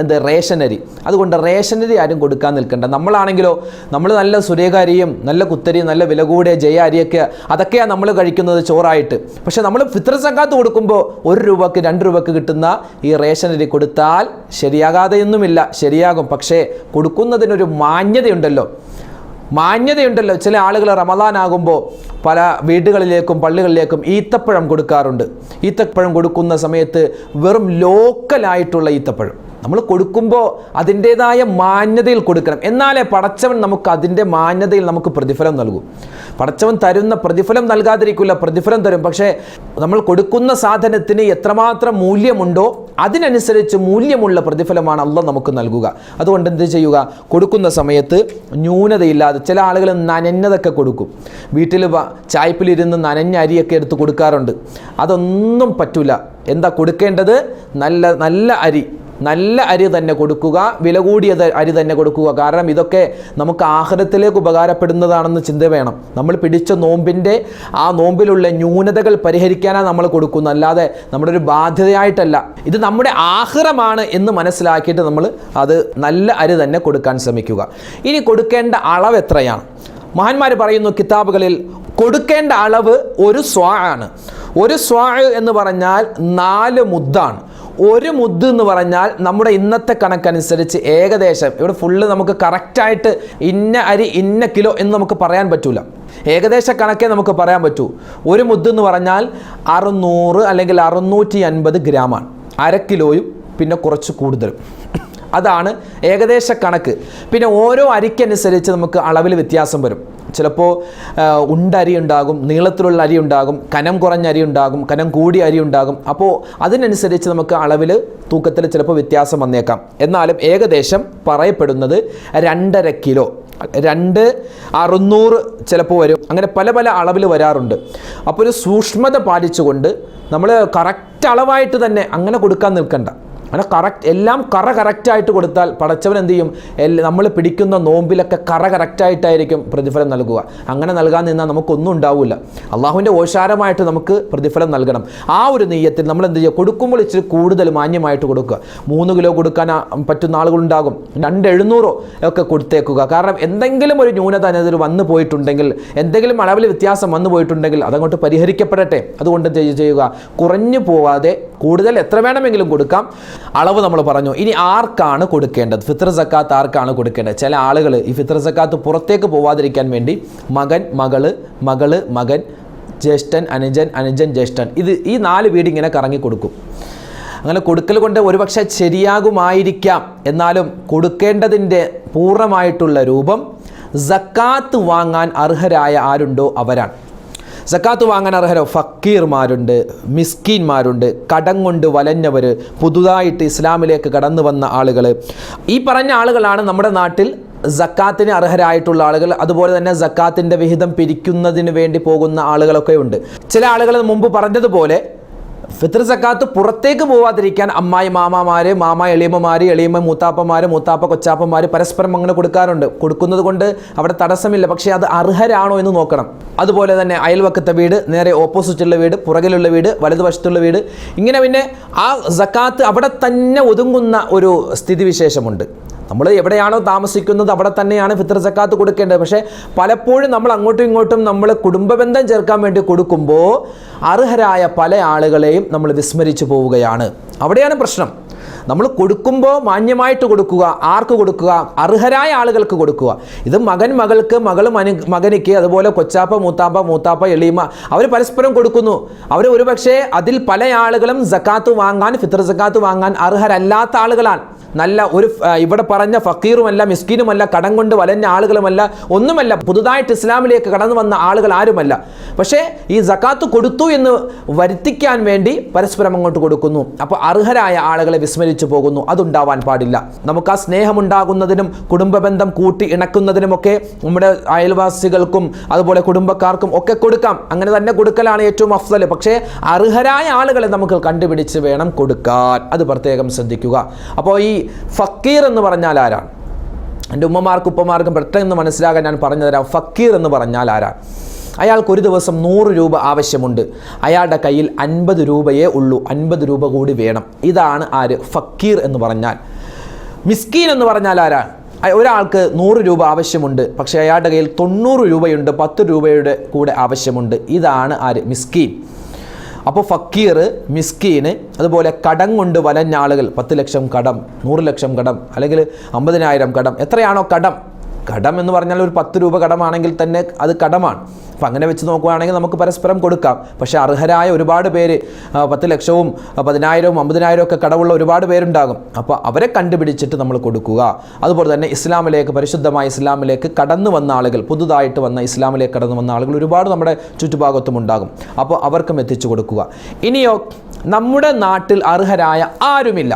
എന്ത്, റേഷനരി. അതുകൊണ്ട് റേഷനരി ആരും കൊടുക്കാൻ നിൽക്കണ്ട. നമ്മളാണെങ്കിലോ, നമ്മൾ നല്ല സുരേഖ അരിയും നല്ല കുത്തരിയും നല്ല വില കൂടിയ ജയ അരിയൊക്കെ അതൊക്കെയാണ് നമ്മൾ കഴിക്കുന്നത് ചോറായിട്ട്. പക്ഷെ നമ്മൾ ഫിത്ർ സക്കാത്ത് കൊടുക്കുമ്പോൾ 1 രൂപക്ക് 2 രൂപക്ക് കിട്ടുന്ന ഈ റേഷനരി കൊടുത്താൽ ശരിയാകാതെയൊന്നുമില്ല, ശരിയാകും. പക്ഷേ കൊടുക്കുന്നതിനൊരു മാന്യതയുണ്ടല്ലോ. ചില ആളുകൾ റമദാൻ ആകുമ്പോൾ പല വീടുകളിലേക്കും പള്ളികളിലേക്കും ഈത്തപ്പഴം കൊടുക്കാറുണ്ട്. ഈത്തപ്പഴം കൊടുക്കുന്ന സമയത്ത് വെറും ലോക്കലായിട്ടുള്ള ഈത്തപ്പഴം നമ്മൾ കൊടുക്കുമ്പോൾ അതിൻ്റേതായ മാന്യതയിൽ കൊടുക്കണം. എന്നാലേ പടച്ചവൻ നമുക്ക് അതിൻ്റെ മാന്യതയിൽ നമുക്ക് പ്രതിഫലം നൽകും. പടച്ചവൻ തരുന്ന പ്രതിഫലം നൽകാതിരിക്കില്ല, പ്രതിഫലം തരും. പക്ഷേ നമ്മൾ കൊടുക്കുന്ന സാധനത്തിന് എത്രമാത്രം മൂല്യമുണ്ടോ അതിനനുസരിച്ച് മൂല്യമുള്ള പ്രതിഫലമാണ് അള്ളാഹ് നമുക്ക് നൽകുക. അതുകൊണ്ട് എന്ത് ചെയ്യുക? കൊടുക്കുന്ന സമയത്ത് ന്യൂനതയില്ലാതെ. ചില ആളുകൾ നനഞ്ഞതൊക്കെ കൊടുക്കും. വീട്ടിൽ ചായ്പിലിരുന്ന് നനഞ്ഞ അരിയൊക്കെ എടുത്ത് കൊടുക്കാറുണ്ട്. അതൊന്നും പറ്റില്ല. എന്താ കൊടുക്കേണ്ടത്? നല്ല അരി തന്നെ കൊടുക്കുക, വില കൂടിയ അരി തന്നെ കൊടുക്കുക. കാരണം ഇതൊക്കെ നമുക്ക് ആഖിറത്തിലേക്ക് ഉപകാരപ്പെടുന്നതാണെന്ന് ചിന്ത വേണം. നമ്മൾ പിടിച്ച ആ നോമ്പിലുള്ള ന്യൂനതകൾ പരിഹരിക്കാനാണ് നമ്മൾ കൊടുക്കുന്നത്, അല്ലാതെ നമ്മുടെ ഒരു ബാധ്യതയായിട്ടല്ല. ഇത് നമ്മുടെ ആഖിറമാണ് എന്ന് മനസ്സിലാക്കിയിട്ട് നമ്മൾ അത് നല്ല അരി തന്നെ കൊടുക്കാൻ ശ്രമിക്കുക. ഇനി കൊടുക്കേണ്ട അളവ് എത്രയാണ്? മഹാന്മാർ പറയുന്നു കിതാബുകളിൽ, കൊടുക്കേണ്ട അളവ് 1 സ്വാ ആണ്. 1 സ്വാ എന്ന് പറഞ്ഞാൽ 4 മുദ്ദാണ്. 1 മുദ്ദ് എന്ന് പറഞ്ഞാൽ നമ്മുടെ ഇന്നത്തെ കണക്കനുസരിച്ച് ഏകദേശം, ഇവിടെ ഫുള്ള് നമുക്ക് കറക്റ്റായിട്ട് ഇന്ന അരി ഇന്ന കിലോ എന്ന് നമുക്ക് പറയാൻ പറ്റൂല. ഏകദേശ കണക്കേ നമുക്ക് പറയാൻ പറ്റൂ. ഒരു മുദ്ദ് എന്ന് പറഞ്ഞാൽ 600 അല്ലെങ്കിൽ 650 ഗ്രാമാണ്. 1/2 കിലോയും പിന്നെ കുറച്ച് കൂടുതലും. അതാണ് ഏകദേശ കണക്ക്. പിന്നെ ഓരോ അരിക്കനുസരിച്ച് നമുക്ക് അളവിൽ വ്യത്യാസം വരും. ചിലപ്പോൾ ഉണ്ടരി ഉണ്ടാകും, നീളത്തിലുള്ള അരി ഉണ്ടാകും, കനം കുറഞ്ഞ അരി ഉണ്ടാകും, കനം കൂടിയ അരി ഉണ്ടാകും. അപ്പോൾ അതിനനുസരിച്ച് നമുക്ക് അളവിൽ തൂക്കത്തിൽ ചിലപ്പോൾ വ്യത്യാസം വന്നേക്കാം. എന്നാലും ഏകദേശം പറയപ്പെടുന്നത് 2.5 കിലോ, 2,600 ചിലപ്പോൾ വരും. അങ്ങനെ പല പല അളവിൽ വരാറുണ്ട്. അപ്പോൾ ഒരു സൂക്ഷ്മത പാലിച്ചുകൊണ്ട് നമ്മൾ കറക്റ്റ് അളവായിട്ട് തന്നെ അങ്ങനെ കൊടുക്കാൻ നിൽക്കണ്ട. അങ്ങനെ എല്ലാം കറക്റ്റായിട്ട് കൊടുത്താൽ പടച്ചവൻ എന്ത് ചെയ്യും? നമ്മൾ പിടിക്കുന്ന നോമ്പിലൊക്കെ കറക്റ്റായിട്ടായിരിക്കും പ്രതിഫലം നൽകുക. അങ്ങനെ നൽകാൻ നിന്നാൽ നമുക്കൊന്നും ഉണ്ടാവില്ല. അള്ളാഹുവിൻ്റെ ഓശാരമായിട്ട് നമുക്ക് പ്രതിഫലം നൽകണം. ആ ഒരു നെയ്യത്തിൽ നമ്മൾ എന്ത് ചെയ്യുക? കൊടുക്കുമ്പോൾ ഇച്ചിരി കൂടുതൽ മാന്യമായിട്ട് കൊടുക്കുക. 3 കിലോ കൊടുക്കാൻ പറ്റുന്ന ആളുകളുണ്ടാകും, 2,700 ഒക്കെ കൊടുത്തേക്കുക. കാരണം എന്തെങ്കിലും ഒരു ന്യൂനത അതിൽ വന്നു പോയിട്ടുണ്ടെങ്കിൽ, എന്തെങ്കിലും അളവിൽ വ്യത്യാസം വന്നു പോയിട്ടുണ്ടെങ്കിൽ അതങ്ങോട്ട് പരിഹരിക്കപ്പെടട്ടെ. അതുകൊണ്ട് ചെയ്യുക, കുറഞ്ഞു പോവാതെ കൂടുതൽ എത്ര വേണമെങ്കിലും കൊടുക്കാം. അളവ് നമ്മൾ പറഞ്ഞു. ഇനി ആർക്കാണ് കൊടുക്കേണ്ടത്? ഫിത്ർ സക്കാത്ത് ആർക്കാണ് കൊടുക്കേണ്ടത്? ചില ആളുകൾ ഈ ഫിത്ർ സക്കാത്ത് പുറത്തേക്ക് പോവാതിരിക്കാൻ വേണ്ടി മകൻ, മകള്, മകൻ, ജ്യേഷ്ഠൻ, അനുജൻ, ജ്യേഷ്ഠൻ, ഈ 4 വീട് ഇങ്ങനെ കറങ്ങി കൊടുക്കും. അങ്ങനെ കൊടുക്കൽ കൊണ്ട് ഒരുപക്ഷെ ശരിയാകുമായിരിക്കാം. എന്നാലും കൊടുക്കേണ്ടതിൻ്റെ പൂർണ്ണമായിട്ടുള്ള രൂപം സക്കാത്ത് വാങ്ങാൻ അർഹരായ ആരുണ്ടോ അവരാണ്. സക്കാത്ത് വാങ്ങാൻ അർഹരോ? ഫക്കീർമാരുണ്ട്, മിസ്കീന്മാരുണ്ട്, കടം കൊണ്ട് വലഞ്ഞവർ, പുതുതായിട്ട് ഇസ്ലാമിലേക്ക് കടന്നു വന്ന ആളുകൾ. ഈ പറഞ്ഞ ആളുകളാണ് നമ്മുടെ നാട്ടിൽ സക്കാത്തിന് അർഹരായിട്ടുള്ള ആളുകൾ. അതുപോലെ തന്നെ സക്കാത്തിൻ്റെ വിഹിതം പിരിക്കുന്നതിന് വേണ്ടി പോകുന്ന ആളുകളൊക്കെ ഉണ്ട്. ചില ആളുകൾ മുമ്പ് പറഞ്ഞതുപോലെ ഫിത്ർ സക്കാത്ത് പുറത്തേക്ക് പോവാതിരിക്കാൻ അമ്മായി മാമാമാർ, എളിയമ്മമാർ, എളിയമ്മ മൂത്താപ്പമാർ, മൂത്താപ്പ കൊച്ചാപ്പന്മാർ പരസ്പരം അങ്ങനെ കൊടുക്കാറുണ്ട്. കൊടുക്കുന്നത് കൊണ്ട് അവിടെ തടസ്സമില്ല. പക്ഷേ അത് അർഹരാണോ എന്ന് നോക്കണം. അതുപോലെ തന്നെ അയൽവക്കത്തെ വീട്, നേരെ ഓപ്പോസിറ്റുള്ള വീട്, പുറകിലുള്ള വീട്, വലതുവശത്തുള്ള വീട്, ഇങ്ങനെ പിന്നെ ആ സക്കാത്ത് അവിടെ തന്നെ ഒതുങ്ങുന്ന ഒരു സ്ഥിതിവിശേഷമുണ്ട്. നമ്മൾ എവിടെയാണോ താമസിക്കുന്നത് അവിടെ തന്നെയാണ് ഫിത്ർ സക്കാത്ത് കൊടുക്കേണ്ടത്. പക്ഷേ പലപ്പോഴും നമ്മൾ അങ്ങോട്ടും ഇങ്ങോട്ടും നമ്മൾ കുടുംബബന്ധം ചേർക്കാൻ വേണ്ടി കൊടുക്കുമ്പോൾ അർഹരായ പല ആളുകളെയും നമ്മൾ വിസ്മരിച്ചു പോവുകയാണ്. അവിടെയാണ് പ്രശ്നം. നമ്മൾ കൊടുക്കുമ്പോൾ മാന്യമായിട്ട് കൊടുക്കുക. ആർക്ക് കൊടുക്കുക? അർഹരായ ആളുകൾക്ക് കൊടുക്കുക. ഇത് മകൻ മകൾക്ക്, മകൾ മകനിക്ക്, അതുപോലെ കൊച്ചാപ്പ മൂത്താപ്പ എളീമ, അവർ പരസ്പരം കൊടുക്കുന്നു. അവർ ഒരുപക്ഷെ അതിൽ പല ആളുകളും സക്കാത്ത് വാങ്ങാൻ, ഫിത്ർ സക്കാത്ത് വാങ്ങാൻ അർഹരല്ലാത്ത ആളുകളാണ്. നല്ല ഒരു ഇവിടെ പറഞ്ഞ ഫക്കീറുമല്ല, മിസ്കീനുമല്ല, കടം കൊണ്ട് വലഞ്ഞ ആളുകളുമല്ല, ഒന്നുമല്ല, പുതുതായിട്ട് ഇസ്ലാമിലേക്ക് കടന്നു വന്ന ആളുകൾ ആരുമല്ല. പക്ഷേ ഈ സക്കാത്ത് കൊടുത്തു എന്ന് വരുത്തിക്കാൻ വേണ്ടി പരസ്പരം അങ്ങോട്ട് കൊടുക്കുന്നു. അപ്പോൾ അർഹരായ ആളുകളെ വിസ്മരിച്ചു പോകുന്നു. അതുണ്ടാവാൻ പാടില്ല. നമുക്ക് ആ സ്നേഹമുണ്ടാകുന്നതിനും കുടുംബബന്ധം കൂട്ടി ഇണക്കുന്നതിനുമൊക്കെ നമ്മുടെ അയൽവാസികൾക്കും അതുപോലെ കുടുംബക്കാർക്കും ഒക്കെ കൊടുക്കാം. അങ്ങനെ തന്നെ കൊടുക്കലാണ് ഏറ്റവും അഫ്സൽ. പക്ഷേ അർഹരായ ആളുകളെ നമുക്ക് കണ്ടുപിടിച്ച് വേണം കൊടുക്കാൻ. അത് പ്രത്യേകം ശ്രദ്ധിക്കുക. അപ്പോൾ ഈ ഫക്കീർ എന്ന് പറഞ്ഞാൽ ആരാണ്? എൻ്റെ ഉമ്മമാർക്കും ഉപ്പമാർക്കും പെട്ടെന്ന് മനസ്സിലാകാൻ ഞാൻ പറഞ്ഞു തരാം. ഫക്കീർ എന്ന് പറഞ്ഞാൽ ആരാണ്? അയാൾക്ക് ഒരു ദിവസം 100 രൂപ ആവശ്യമുണ്ട്. അയാളുടെ കയ്യിൽ 50 രൂപയേ ഉള്ളൂ. 50 രൂപ കൂടി വേണം. ഇതാണ് ആര്? ഫക്കീർ എന്ന് പറഞ്ഞാൽ. മിസ്കീൻ എന്ന് പറഞ്ഞാൽ ആരാണ്? ഒരാൾക്ക് 100 രൂപ ആവശ്യമുണ്ട്, പക്ഷേ അയാളുടെ കയ്യിൽ 90 രൂപയുണ്ട്, 10 രൂപയുടെ കൂടെ ആവശ്യമുണ്ട്. ഇതാണ് ആര്? മിസ്കീൻ. അപ്പോൾ ഫക്കീർ, മിസ്കീന്, അതുപോലെ കടം കൊണ്ട് വലഞ്ഞ ആളുകൾ, 10 ലക്ഷം കടം, 100 ലക്ഷം കടം, അല്ലെങ്കിൽ 50,000 കടം, എത്രയാണോ കടം. കടം എന്ന് പറഞ്ഞാൽ ഒരു 10 രൂപ കടമാണെങ്കിൽ തന്നെ അത് കടമാണ്. അപ്പം അങ്ങനെ വെച്ച് നോക്കുകയാണെങ്കിൽ നമുക്ക് പരസ്പരം കൊടുക്കാം. പക്ഷേ അർഹരായ ഒരുപാട് പേര് 10 ലക്ഷവും 10,000-ഉം 50,000 ഒക്കെ കടമുള്ള ഒരുപാട് പേരുണ്ടാകും. അപ്പോൾ അവരെ കണ്ടുപിടിച്ചിട്ട് നമ്മൾ കൊടുക്കുക. അതുപോലെ തന്നെ ഇസ്ലാമിലേക്ക്, പരിശുദ്ധമായ ഇസ്ലാമിലേക്ക് കടന്നു വന്ന ആളുകൾ, പുതുതായിട്ട് വന്ന ഇസ്ലാമിലേക്ക് കടന്നു വന്ന ആളുകൾ ഒരുപാട് നമ്മുടെ ചുറ്റുഭാഗത്തും ഉണ്ടാകും. അപ്പോൾ അവർക്കും എത്തിച്ചു കൊടുക്കുക. ഇനിയോ, നമ്മുടെ നാട്ടിൽ അർഹരായ ആരുമില്ല,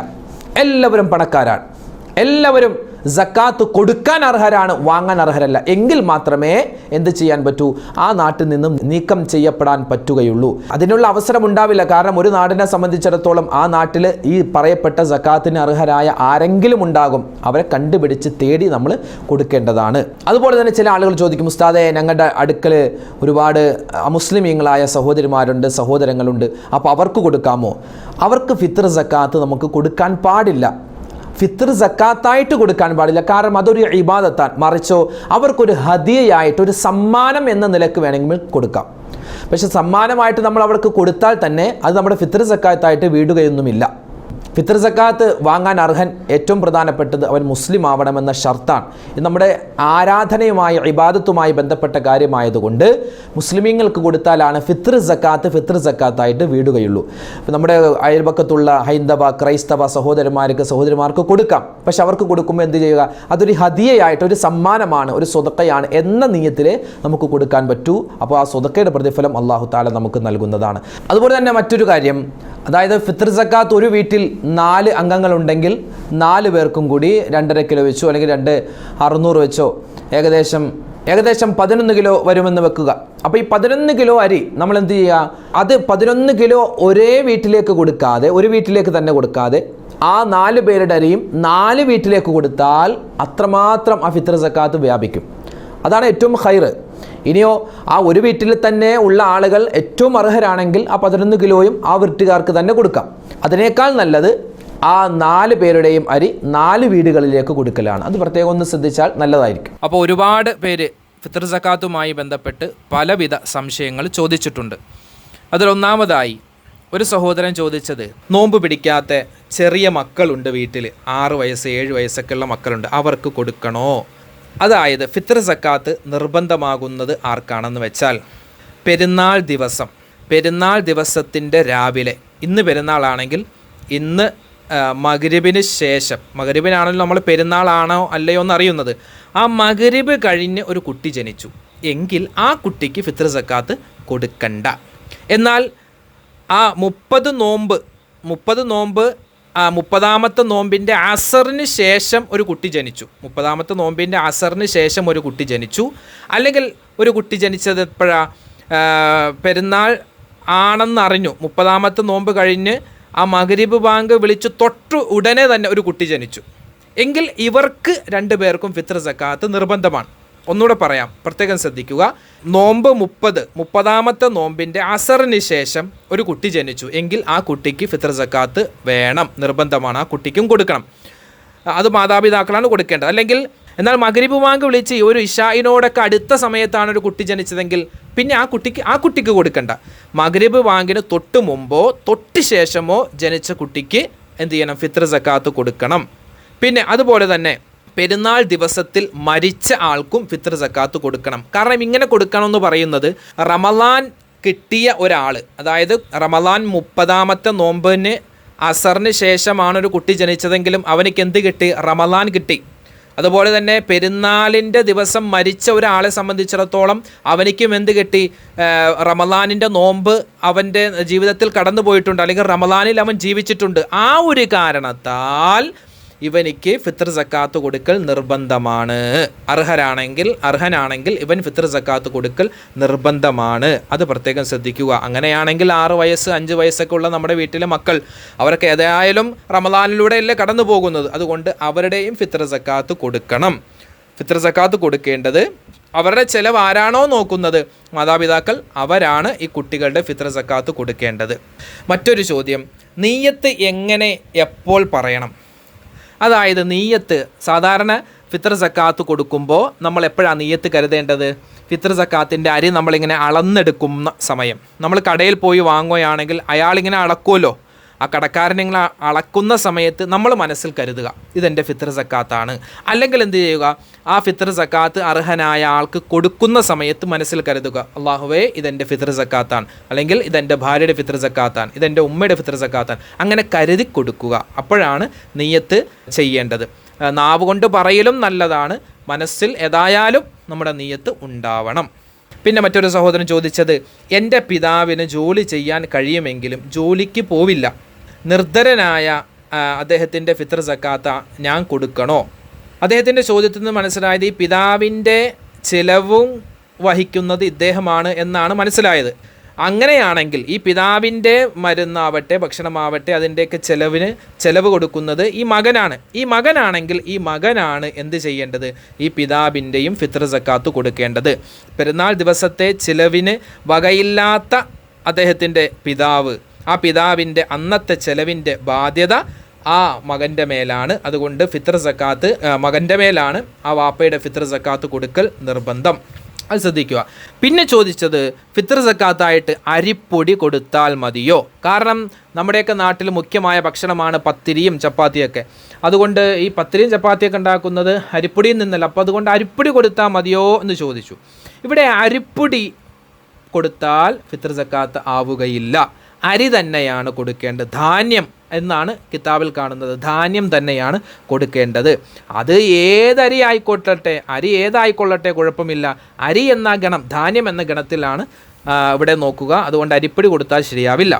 എല്ലാവരും പണക്കാരാണ്, എല്ലാവരും സക്കാത്ത് കൊടുക്കാൻ അർഹരാണ്, വാങ്ങാൻ അർഹരല്ല. എങ്കിൽ മാത്രമേ എന്ത് ചെയ്യാൻ പറ്റൂ? ആ നാട്ടിൽ നിന്നും നീക്കം ചെയ്യപ്പെടാൻ പറ്റുകയുള്ളൂ. അതിനുള്ള അവസരം ഉണ്ടാവില്ല. കാരണം ഒരു നാടിനെ സംബന്ധിച്ചിടത്തോളം ആ നാട്ടിൽ ഈ പറയപ്പെട്ട സക്കാത്തിന് അർഹരായ ആരെങ്കിലും ഉണ്ടാകും. അവരെ കണ്ടുപിടിച്ച് തേടി നമ്മൾ കൊടുക്കേണ്ടതാണ്. അതുപോലെ തന്നെ ചില ആളുകൾ ചോദിക്കും, ഉസ്താദേ, ഞങ്ങളുടെ അടുക്കൽ ഒരുപാട് അമുസ്ലിമീങ്ങളായ സഹോദരിമാരുണ്ട്, സഹോദരങ്ങളുണ്ട്, അപ്പോൾ അവർക്ക് കൊടുക്കാമോ? അവർക്ക് ഫിത്ർ സക്കാത്ത് നമുക്ക് കൊടുക്കാൻ പാടില്ല. ഫിത്ർ സക്കാത്തായിട്ട് കൊടുക്കാൻ പാടില്ല. കാരണം അതൊരു ഇബാദത്താണ്. മറിച്ചോ അവർക്കൊരു ഹദിയയായിട്ട്, ഒരു സമ്മാനം എന്ന നിലക്ക് വേണമെങ്കിൽ കൊടുക്കാം. പക്ഷെ സമ്മാനമായിട്ട് നമ്മൾ അവർക്ക് കൊടുത്താൽ തന്നെ അത് നമ്മുടെ ഫിത്ർ സക്കാത്തായിട്ട് വീടുകയൊന്നുമില്ല. ഫിത്ർ സക്കാത്ത് വാങ്ങാൻ അർഹൻ ഏറ്റവും പ്രധാനപ്പെട്ടത് അവൻ മുസ്ലിം ആവണമെന്ന ഷർത്താണ്. ഇത് നമ്മുടെ ആരാധനയുമായി ഇബാദത്തുമായി ബന്ധപ്പെട്ട കാര്യമായതുകൊണ്ട് മുസ്ലിമീങ്ങൾക്ക് കൊടുത്താലാണ് ഫിത്ർ സക്കാത്തായിട്ട് വീടുകയുള്ളൂ. നമ്മുടെ അയൽപക്കത്തുള്ള ഹൈന്ദവ ക്രൈസ്തവ സഹോദരന്മാർക്ക് കൊടുക്കാം. പക്ഷെ അവർക്ക് കൊടുക്കുമ്പോൾ എന്ത് ചെയ്യുക? അതൊരു ഹദിയയായിട്ട്, ഒരു സമ്മാനമാണ്, ഒരു സ്വതക്കയാണ് എന്ന നിയ്യത്തിലേ നമുക്ക് കൊടുക്കാൻ പറ്റൂ. അപ്പോൾ ആ സ്വതക്കയുടെ പ്രതിഫലം അല്ലാഹു തആല നമുക്ക് നൽകുന്നതാണ്. അതുപോലെ തന്നെ മറ്റൊരു കാര്യം, അതായത് ഫിത്ർ സക്കാത്ത് ഒരു വീട്ടിൽ 4 അംഗങ്ങളുണ്ടെങ്കിൽ 4 പേർക്കും കൂടി 2.5 കിലോ വെച്ചോ അല്ലെങ്കിൽ 600 വെച്ചോ ഏകദേശം 11 കിലോ വരുമെന്ന് വെക്കുക. അപ്പോൾ ഈ 11 കിലോ അരി നമ്മൾ എന്ത് ചെയ്യുക? അത് 11 കിലോ ഒരേ വീട്ടിലേക്ക് കൊടുക്കാതെ, ഒരു വീട്ടിലേക്ക് തന്നെ കൊടുക്കാതെ, ആ 4 പേരുടെ അരിയും 4 വീട്ടിലേക്ക് കൊടുത്താൽ അത്രമാത്രം ആ ഫിത്ർ സക്കാത്ത് വ്യാപിക്കും. അതാണ് ഏറ്റവും ഖൈർ. ഇനിയോ ആ ഒരു വീട്ടിൽ തന്നെ ഉള്ള ആളുകൾ ഏറ്റവും അർഹരാണെങ്കിൽ ആ 11 കിലോയും ആ വീട്ടുകാർക്ക് തന്നെ കൊടുക്കാം. അതിനേക്കാൾ നല്ലത് ആ 4 പേരുടെയും അരി 4 വീടുകളിലേക്ക് കൊടുക്കലാണ്. അത് പ്രത്യേകം ഒന്ന് ശ്രദ്ധിച്ചാൽ നല്ലതായിരിക്കും. അപ്പോൾ ഒരുപാട് പേര് ഫിത്ർ സക്കാത്തുമായി ബന്ധപ്പെട്ട് പലവിധ സംശയങ്ങൾ ചോദിച്ചിട്ടുണ്ട്. അതിലൊന്നാമതായി ഒരു സഹോദരൻ ചോദിച്ചത്, നോമ്പ് പിടിക്കാത്ത ചെറിയ മക്കളുണ്ട് വീട്ടിൽ, 6 വയസ്സ് 7 വയസ്സൊക്കെ ഉള്ള മക്കളുണ്ട്, അവർക്ക് കൊടുക്കണോ? അതായത് ഫിത്ർ സക്കാത്ത് നിർബന്ധമാകുന്നത് ആർക്കാണെന്ന് വെച്ചാൽ പെരുന്നാൾ ദിവസത്തിൻ്റെ രാവിലെ, ഇന്ന് പെരുന്നാളാണെങ്കിൽ ഇന്ന് മഗ്രിബിന് ശേഷം, മഗ്രിബിനാണല്ലോ നമ്മൾ പെരുന്നാളാണോ അല്ലയോ എന്ന് അറിയുന്നത്, ആ മഗ്രിബ് കഴിഞ്ഞ് ഒരു കുട്ടി ജനിച്ചു എങ്കിൽ ആ കുട്ടിക്ക് ഫിത്ർ സക്കാത്ത് കൊടുക്കണ്ട. എന്നാൽ ആ 30 നോമ്പ് 30ാമത്തെ നോമ്പിൻ്റെ അസറിന് ശേഷം ഒരു കുട്ടി ജനിച്ചു, 30ാമത്തെ നോമ്പിൻ്റെ അസറിന് ശേഷം ഒരു കുട്ടി ജനിച്ചു, അല്ലെങ്കിൽ ഒരു കുട്ടി ജനിച്ചത് എപ്പോഴാണ്? പെരുന്നാൾ ആണെന്നറിഞ്ഞു, 30ാമത്തെ നോമ്പ് കഴിഞ്ഞ് ആ മഗ്രിബ് ബാങ്ക് വിളിച്ച് തൊട്ട് ഉടനെ തന്നെ ഒരു കുട്ടി ജനിച്ചു എങ്കിൽ ഇവർക്ക് 2 പേർക്കും ഫിത്ർ സക്കാത്ത് നിർബന്ധമാണ്. ഒന്നുകൂടെ പറയാം, പ്രത്യേകം ശ്രദ്ധിക്കുക. നോമ്പ് 30ാമത്തെ നോമ്പിൻ്റെ അസറിന് ശേഷം ഒരു കുട്ടി ജനിച്ചു എങ്കിൽ ആ കുട്ടിക്ക് ഫിത്ർ സക്കാത്ത് വേണം, നിർബന്ധമാണ്, ആ കുട്ടിക്കും കൊടുക്കണം. അത് മാതാപിതാക്കളാണ് കൊടുക്കേണ്ടത്. അല്ലെങ്കിൽ എന്നാൽ മഗ്രിബ് ബാങ്ക് വിളിച്ച് ഒരു ഇശായിനോടൊക്കെ അടുത്ത സമയത്താണ് ഒരു കുട്ടി ജനിച്ചതെങ്കിൽ പിന്നെ ആ കുട്ടിക്ക് കൊടുക്കണ്ട. മഗ്രിബ് ബാങ്കിന് തൊട്ട് മുമ്പോ തൊട്ട് ശേഷമോ ജനിച്ച കുട്ടിക്ക് എന്ത് ചെയ്യണം? ഫിത്ർ സക്കാത്ത് കൊടുക്കണം. പിന്നെ അതുപോലെ തന്നെ പെരുന്നാൾ ദിവസത്തിൽ മരിച്ച ആൾക്കും ഫിത്ർ സക്കാത്ത് കൊടുക്കണം. കാരണം ഇങ്ങനെ കൊടുക്കണമെന്ന് പറയുന്നത്, റമളാൻ കിട്ടിയ ഒരാൾ, അതായത് റമളാൻ 30ാമത്തെ നോമ്പിന് അസറിന് ശേഷമാണ് ഒരു കുട്ടി ജനിച്ചതെങ്കിലും അവനിക്ക് എന്ത് കിട്ടി? റമളാൻ കിട്ടി. അതുപോലെ തന്നെ പെരുന്നാളിൻ്റെ ദിവസം മരിച്ച ഒരാളെ സംബന്ധിച്ചിടത്തോളം അവനിക്കും എന്ത് കിട്ടി? റമളാനിൻ്റെ നോമ്പ് അവൻ്റെ ജീവിതത്തിൽ കടന്നു പോയിട്ടുണ്ട്, അല്ലെങ്കിൽ റമളാനിൽ അവൻ ജീവിച്ചിട്ടുണ്ട്. ആ ഒരു കാരണത്താൽ ഇവനിക്ക് ഫിത്ർ സക്കാത്ത് കൊടുക്കൽ നിർബന്ധമാണ്. അർഹനാണെങ്കിൽ ഇവൻ ഫിത്ർ സക്കാത്ത് കൊടുക്കൽ നിർബന്ധമാണ്. അത് പ്രത്യേകം ശ്രദ്ധിക്കുക. അങ്ങനെയാണെങ്കിൽ 6 വയസ്സ് 5 വയസ്സൊക്കെ ഉള്ള നമ്മുടെ വീട്ടിലെ മക്കൾ, അവർക്ക് ഏതായാലും റമളാനിലൂടെയല്ലേ കടന്നു പോകുന്നത്, അതുകൊണ്ട് അവരുടെയും ഫിത്ർ സക്കാത്ത് കൊടുക്കണം. ഫിത്ർ സക്കാത്ത് കൊടുക്കേണ്ടത് അവരുടെ ചിലവ് ആരാണോ നോക്കുന്നത്, മാതാപിതാക്കൾ, അവരാണ് ഈ കുട്ടികളുടെ ഫിത്ർ സക്കാത്ത് കൊടുക്കേണ്ടത്. മറ്റൊരു ചോദ്യം, നീയത്ത് എങ്ങനെ എപ്പോൾ പറയണം? അതായത് നീയത്ത് സാധാരണ ഫിത്ർ സക്കാത്ത് കൊടുക്കുമ്പോൾ നമ്മൾ എപ്പോഴാണ് നീയത്ത് കരുതേണ്ടത്? ഫിത്ർ സക്കാത്തിൻ്റെ അരി നമ്മളിങ്ങനെ അളന്നെടുക്കുന്ന സമയം. നമ്മൾ കടയിൽ പോയി വാങ്ങുകയാണെങ്കിൽ അയാളിങ്ങനെ അളക്കുമല്ലോ, ആ കടക്കാരനിങ്ങനെ അളക്കുന്ന സമയത്ത് നമ്മൾ മനസ്സിൽ കരുതുക, ഇതെൻ്റെ ഫിത്ർ സക്കാത്താണ്. അല്ലെങ്കിൽ എന്ത് ചെയ്യുക? ആ ഫിത്ർ സക്കാത്ത് അർഹനായ ആൾക്ക് കൊടുക്കുന്ന സമയത്ത് മനസ്സിൽ കരുതുക, അള്ളാഹുവേ ഇതെൻ്റെ ഫിത്ർ സക്കാത്താണ്, അല്ലെങ്കിൽ ഇതെൻ്റെ ഭാര്യയുടെ ഫിത്ർ സക്കാത്താണ്, ഇതെൻ്റെ ഉമ്മയുടെ ഫിത്ർ സക്കാത്താണ്. അങ്ങനെ കരുതി കൊടുക്കുക. അപ്പോഴാണ് നിയ്യത്ത് ചെയ്യേണ്ടത്. നാവ് കൊണ്ട് പറയലും നല്ലതാണ്, മനസ്സിൽ ഏതായാലും നമ്മുടെ നിയ്യത്ത് ഉണ്ടാവണം. പിന്നെ മറ്റൊരു സഹോദരൻ ചോദിച്ചത്, എൻ്റെ പിതാവിന് ജോലി ചെയ്യാൻ കഴിയുമെങ്കിലും ജോലിക്ക് പോവില്ല, നിർധരനായ അദ്ദേഹത്തിൻ്റെ ഫിത്ർ സക്കാത്ത് ഞാൻ കൊടുക്കണോ? അദ്ദേഹത്തിൻ്റെ ചോദ്യത്തിൽ നിന്ന് മനസ്സിലായത് ഈ പിതാവിൻ്റെ ചിലവും വഹിക്കുന്നത് ഇദ്ദേഹമാണ് എന്നാണ് മനസ്സിലായത്. അങ്ങനെയാണെങ്കിൽ ഈ പിതാവിൻ്റെ മരുന്നാവട്ടെ ഭക്ഷണമാവട്ടെ അതിൻ്റെയൊക്കെ ചിലവ് കൊടുക്കുന്നത് ഈ മകനാണ്. ഈ മകനാണെങ്കിൽ ഈ മകനാണ് എന്ത് ചെയ്യേണ്ടത്? ഈ പിതാവിൻ്റെയും ഫിത്ർ സക്കാത്ത് കൊടുക്കേണ്ടത്. പെരുന്നാൾ ദിവസത്തെ ചിലവിന് വകയില്ലാത്ത അദ്ദേഹത്തിൻ്റെ പിതാവ്, ആ പിതാവിൻ്റെ അന്നത്തെ ചിലവിൻ്റെ ബാധ്യത ആ മകൻ്റെ മേലാണ്. അതുകൊണ്ട് ഫിത്ർ സക്കാത്ത് മകൻ്റെ മേലാണ്, ആ വാപ്പയുടെ ഫിത്ർ സക്കാത്ത് കൊടുക്കൽ നിർബന്ധം. അത് ശ്രദ്ധിക്കുക. പിന്നെ ചോദിച്ചത് ഫിത്ർ സക്കാത്തായിട്ട് അരിപ്പൊടി കൊടുത്താൽ മതിയോ? കാരണം നമ്മുടെയൊക്കെ നാട്ടിൽ മുഖ്യമായ ഭക്ഷണമാണ് പത്തിരിയും ചപ്പാത്തിയൊക്കെ. അതുകൊണ്ട് ഈ പത്തിരിയും ചപ്പാത്തിയൊക്കെ ഉണ്ടാക്കുന്നത് അരിപ്പൊടിയിൽ നിന്നല്ല. അപ്പോൾ അതുകൊണ്ട് അരിപ്പൊടി കൊടുത്താൽ മതിയോ എന്ന് ചോദിച്ചു. ഇവിടെ അരിപ്പൊടി കൊടുത്താൽ ഫിത്ർ സക്കാത്ത് ആവുകയില്ല. അരി തന്നെയാണ് കൊടുക്കേണ്ടത്. ധാന്യം എന്നാണ് കിതാബിൽ കാണുന്നത്. ധാന്യം തന്നെയാണ് കൊടുക്കേണ്ടത്. അത് ഏതരി ആയിക്കൊള്ളട്ടെ, അരി ഏതായിക്കൊള്ളട്ടെ, കുഴപ്പമില്ല. അരി എന്ന ഗണം, ധാന്യം എന്ന ഗണത്തിലാണ് ഇവിടെ നോക്കുക. അതുകൊണ്ട് അരിപ്പൊടി കൊടുത്താൽ ശരിയാവില്ല.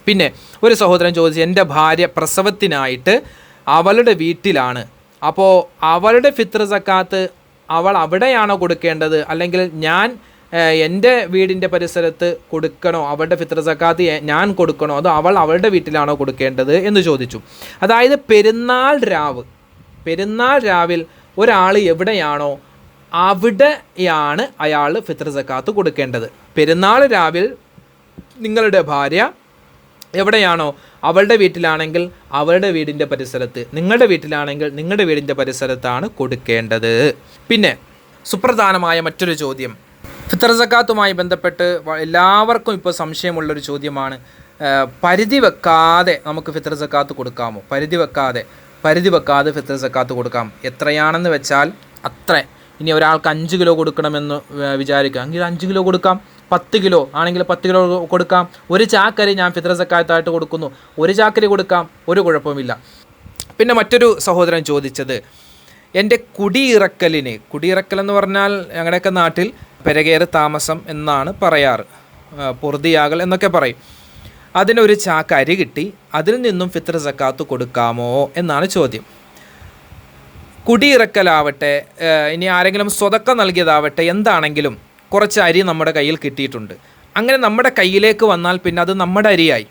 പിന്നെ ഒരു സഹോദരൻ ചോദിച്ചു, എൻ്റെ ഭാര്യ പ്രസവത്തിനായിട്ട് അവളുടെ വീട്ടിലാണ്. അപ്പോൾ അവളുടെ ഫിത്ർ സക്കാത്ത് അവൾ അവിടെയാണോ കൊടുക്കേണ്ടത്, അല്ലെങ്കിൽ ഞാൻ എൻ്റെ വീടിൻ്റെ പരിസരത്ത് കൊടുക്കണോ? അവളുടെ ഫിത്ർ സക്കാത്ത് ഞാൻ കൊടുക്കണോ, അതോ അവൾ അവളുടെ വീട്ടിലാണോ കൊടുക്കേണ്ടത് എന്ന് ചോദിച്ചു. അതായത് പെരുന്നാൾ രാവിൽ ഒരാൾ എവിടെയാണോ അവിടെയാണ് അയാൾ ഫിത്ർ സക്കാത്ത് കൊടുക്കേണ്ടത്. പെരുന്നാൾ രാവിൽ നിങ്ങളുടെ ഭാര്യ എവിടെയാണോ അവളുടെ വീട്ടിലാണെങ്കിൽ അവളുടെ വീടിൻ്റെ പരിസരത്ത്, നിങ്ങളുടെ വീട്ടിലാണെങ്കിൽ നിങ്ങളുടെ വീടിൻ്റെ പരിസരത്താണ് കൊടുക്കേണ്ടത്. പിന്നെ സുപ്രധാനമായ മറ്റൊരു ചോദ്യം, ഫിത്ർ സക്കാത്തുമായി ബന്ധപ്പെട്ട് എല്ലാവർക്കും ഇപ്പോൾ സംശയമുള്ളൊരു ചോദ്യമാണ്. പരിധി വെക്കാതെ നമുക്ക് ഫിത്ർ സക്കാത്ത് കൊടുക്കാമോ? പരിധി വെക്കാതെ ഫിത്ർ സക്കാത്ത് കൊടുക്കാം. എത്രയാണെന്ന് വെച്ചാൽ അത്ര. ഇനി ഒരാൾക്ക് 5 കിലോ കൊടുക്കണമെന്ന് വിചാരിക്കുക, എങ്കിൽ 5 കിലോ കൊടുക്കാം. 10 കിലോ ആണെങ്കിൽ 10 കിലോ കൊടുക്കാം. ഒരു ചാക്കരി ഞാൻ ഫിത്ർ സക്കാത്തായിട്ട് കൊടുക്കുന്നു, ഒരു ചാക്കരി കൊടുക്കാം, ഒരു കുഴപ്പമില്ല. പിന്നെ മറ്റൊരു സഹോദരൻ ചോദിച്ചത്, എൻ്റെ കുടിയിറക്കൽ എന്ന് പറഞ്ഞാൽ ഞങ്ങളുടെയൊക്കെ നാട്ടിൽ പെരകേറ് താമസം എന്നാണ് പറയാറ്, പൊറുതിയാകൽ എന്നൊക്കെ പറയും. അതിനൊരു ചാക്ക് അരി കിട്ടി, അതിൽ നിന്നും ഫിത്ർ സക്കാത്ത് കൊടുക്കാമോ എന്നാണ് ചോദ്യം. കുടിയിറക്കലാവട്ടെ, ഇനി ആരെങ്കിലും സ്വതക്ക നൽകിയതാവട്ടെ, എന്താണെങ്കിലും കുറച്ച് അരി നമ്മുടെ കയ്യിൽ കിട്ടിയിട്ടുണ്ട്. അങ്ങനെ നമ്മുടെ കയ്യിലേക്ക് വന്നാൽ പിന്നെ അത് നമ്മുടെ അരിയായി.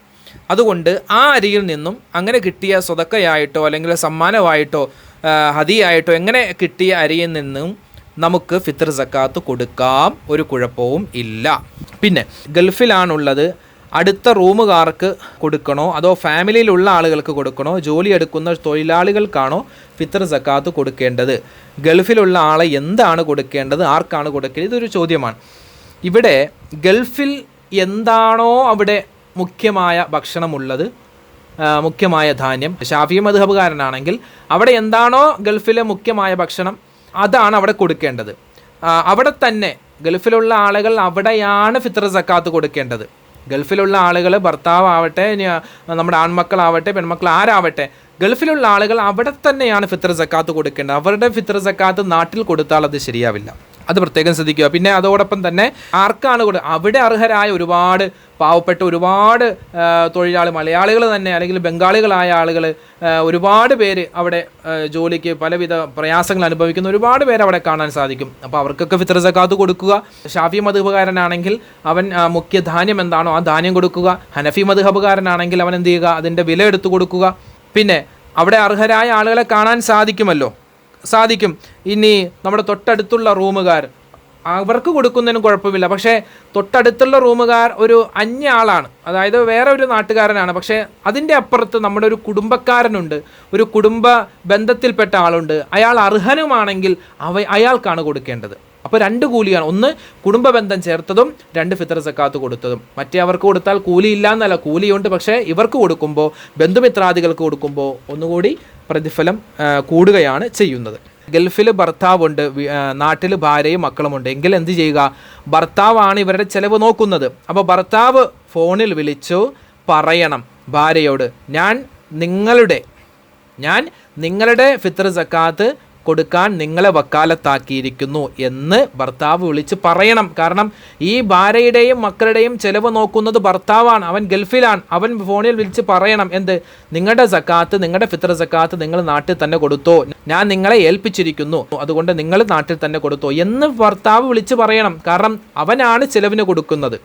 അതുകൊണ്ട് ആ അരിയിൽ നിന്നും അങ്ങനെ കിട്ടിയ സ്വതക്കയായിട്ടോ അല്ലെങ്കിൽ സമ്മാനമായിട്ടോ ഹദിയായിട്ടോ എങ്ങനെ കിട്ടിയ അരിയിൽ നിന്നും നമുക്ക് ഫിത്ർ സക്കാത്ത് കൊടുക്കാം, ഒരു കുഴപ്പവും ഇല്ല. പിന്നെ ഗൾഫിലാണുള്ളത്, അടുത്ത റൂമുകാർക്ക് കൊടുക്കണോ അതോ ഫാമിലിയിലുള്ള ആളുകൾക്ക് കൊടുക്കണോ, ജോലി എടുക്കുന്ന തൊഴിലാളികൾക്കാണോ ഫിത്ർ സക്കാത്ത് കൊടുക്കേണ്ടത്? ഗൾഫിലുള്ള ആളെ എന്താണ് കൊടുക്കേണ്ടത്, ആർക്കാണ് കൊടുക്കേണ്ടത്? ഇതൊരു ചോദ്യമാണ്. ഇവിടെ ഗൾഫിൽ എന്താണോ അവിടെ മുഖ്യമായ ഭക്ഷണമുള്ളത്, മുഖ്യമായ ധാന്യം, ഷാഫി മദ്ഹബുകാരനാണെങ്കിൽ അവിടെ എന്താണോ ഗൾഫിലെ മുഖ്യമായ ഭക്ഷണം അതാണ് അവിടെ കൊടുക്കേണ്ടത്. അവിടെ തന്നെ ഗൾഫിലുള്ള ആളുകൾ അവിടെയാണ് ഫിത്ർ സക്കാത്ത് കൊടുക്കേണ്ടത്. ഗൾഫിലുള്ള ആളുകൾ, ഭർത്താവട്ടെ, നമ്മുടെ ആൺമക്കളാവട്ടെ, പെൺമക്കൾ ആരാവട്ടെ, ഗൾഫിലുള്ള ആളുകൾ അവിടെ തന്നെയാണ് ഫിത്ർ സക്കാത്ത് കൊടുക്കേണ്ടത്. അവരുടെ ഫിത്ർ സക്കാത്ത് നാട്ടിൽ കൊടുത്താൽ അത് ശരിയാവില്ല. അത് പ്രത്യേകം ശ്രദ്ധിക്കുക. പിന്നെ അതോടൊപ്പം തന്നെ ആർക്കാണ് അവിടെ അർഹരായ ഒരുപാട് പാവപ്പെട്ട ഒരുപാട് തൊഴിലാളി, മലയാളികൾ തന്നെ അല്ലെങ്കിൽ ബംഗാളികളായ ആളുകൾ, ഒരുപാട് പേര് അവിടെ ജോലിക്ക് പലവിധ പ്രയാസങ്ങൾ അനുഭവിക്കുന്ന ഒരുപാട് പേര് അവിടെ കാണാൻ സാധിക്കും. അപ്പോൾ അവർക്കൊക്കെ ഫിത്ർ സക്കാത്ത് കൊടുക്കുക. ഷാഫി മദ്ഹബുകാരനാണെങ്കിൽ അവൻ മുഖ്യ ധാന്യം എന്താണോ ആ ധാന്യം കൊടുക്കുക. ഹനഫി മദ്ഹബുകാരനാണെങ്കിൽ അവൻ എന്ത് ചെയ്യുക, അതിൻ്റെ വില എടുത്തു കൊടുക്കുക. പിന്നെ അവിടെ അർഹരായ ആളുകളെ കാണാൻ സാധിക്കും. ഇനി നമ്മുടെ തൊട്ടടുത്തുള്ള റൂമുകാർ, അവർക്ക് കൊടുക്കുന്നതിനും കുഴപ്പമില്ല. പക്ഷേ തൊട്ടടുത്തുള്ള റൂമുകാർ ഒരു അന്യ ആളാണ്, അതായത് വേറെ ഒരു നാട്ടുകാരനാണ്. പക്ഷേ അതിൻ്റെ അപ്പുറത്ത് നമ്മുടെ ഒരു കുടുംബക്കാരനുണ്ട്, ഒരു കുടുംബ ബന്ധത്തിൽപ്പെട്ട ആളുണ്ട്. അയാൾ അർഹനുമാണെങ്കിൽ അയാൾക്കാണ് കൊടുക്കേണ്ടത്. അപ്പോൾ 2 കൂലിയാണ്. ഒന്ന് കുടുംബ ബന്ധം ചേർത്തതും, 2 ഫിത്ർ സക്കാത്ത് കൊടുത്തതും. മറ്റേ അവർക്ക് കൊടുത്താൽ കൂലിയില്ല എന്നല്ല, കൂലിയുണ്ട്. പക്ഷേ ഇവർക്ക് കൊടുക്കുമ്പോൾ, ബന്ധുമിത്രാദികൾക്ക് കൊടുക്കുമ്പോൾ ഒന്നുകൂടി പ്രതിഫലം കൂടുകയാണ് ചെയ്യുന്നത്. ഗൾഫിൽ ഭർത്താവുണ്ട്, നാട്ടിൽ ഭാര്യയും മക്കളുമുണ്ട് എങ്കിൽ എന്ത് ചെയ്യുക, ഭർത്താവാണ് ഇവരുടെ ചിലവ് നോക്കുന്നത്. അപ്പോൾ ഭർത്താവ് ഫോണിൽ വിളിച്ചു പറയണം ഭാര്യയോട്, ഞാൻ നിങ്ങളുടെ ഫിത്ർ സക്കാത്ത് കൊടുക്കാൻ നിങ്ങളെ വക്കാലത്താക്കിയിരിക്കുന്നു എന്ന് ഭർത്താവ് വിളിച്ച് പറയണം. കാരണം ഈ ഭാര്യയുടെയും മക്കളുടെയും ചെലവ് നോക്കുന്നത് ഭർത്താവാണ്, അവൻ ഗൾഫിലാണ്. അവൻ ഫോണിൽ വിളിച്ച് പറയണം, എന്ത്, നിങ്ങളുടെ സക്കാത്ത്, നിങ്ങളുടെ ഫിത്ർ സക്കാത്ത് നിങ്ങൾ നാട്ടിൽ തന്നെ കൊടുത്തോ, ഞാൻ നിങ്ങളെ ഏൽപ്പിച്ചിരിക്കുന്നു, അതുകൊണ്ട് നിങ്ങൾ നാട്ടിൽ തന്നെ കൊടുത്തോ എന്ന് ഭർത്താവ് വിളിച്ച് പറയണം. കാരണം അവനാണ് ചെലവിന് കൊടുക്കുന്നത്.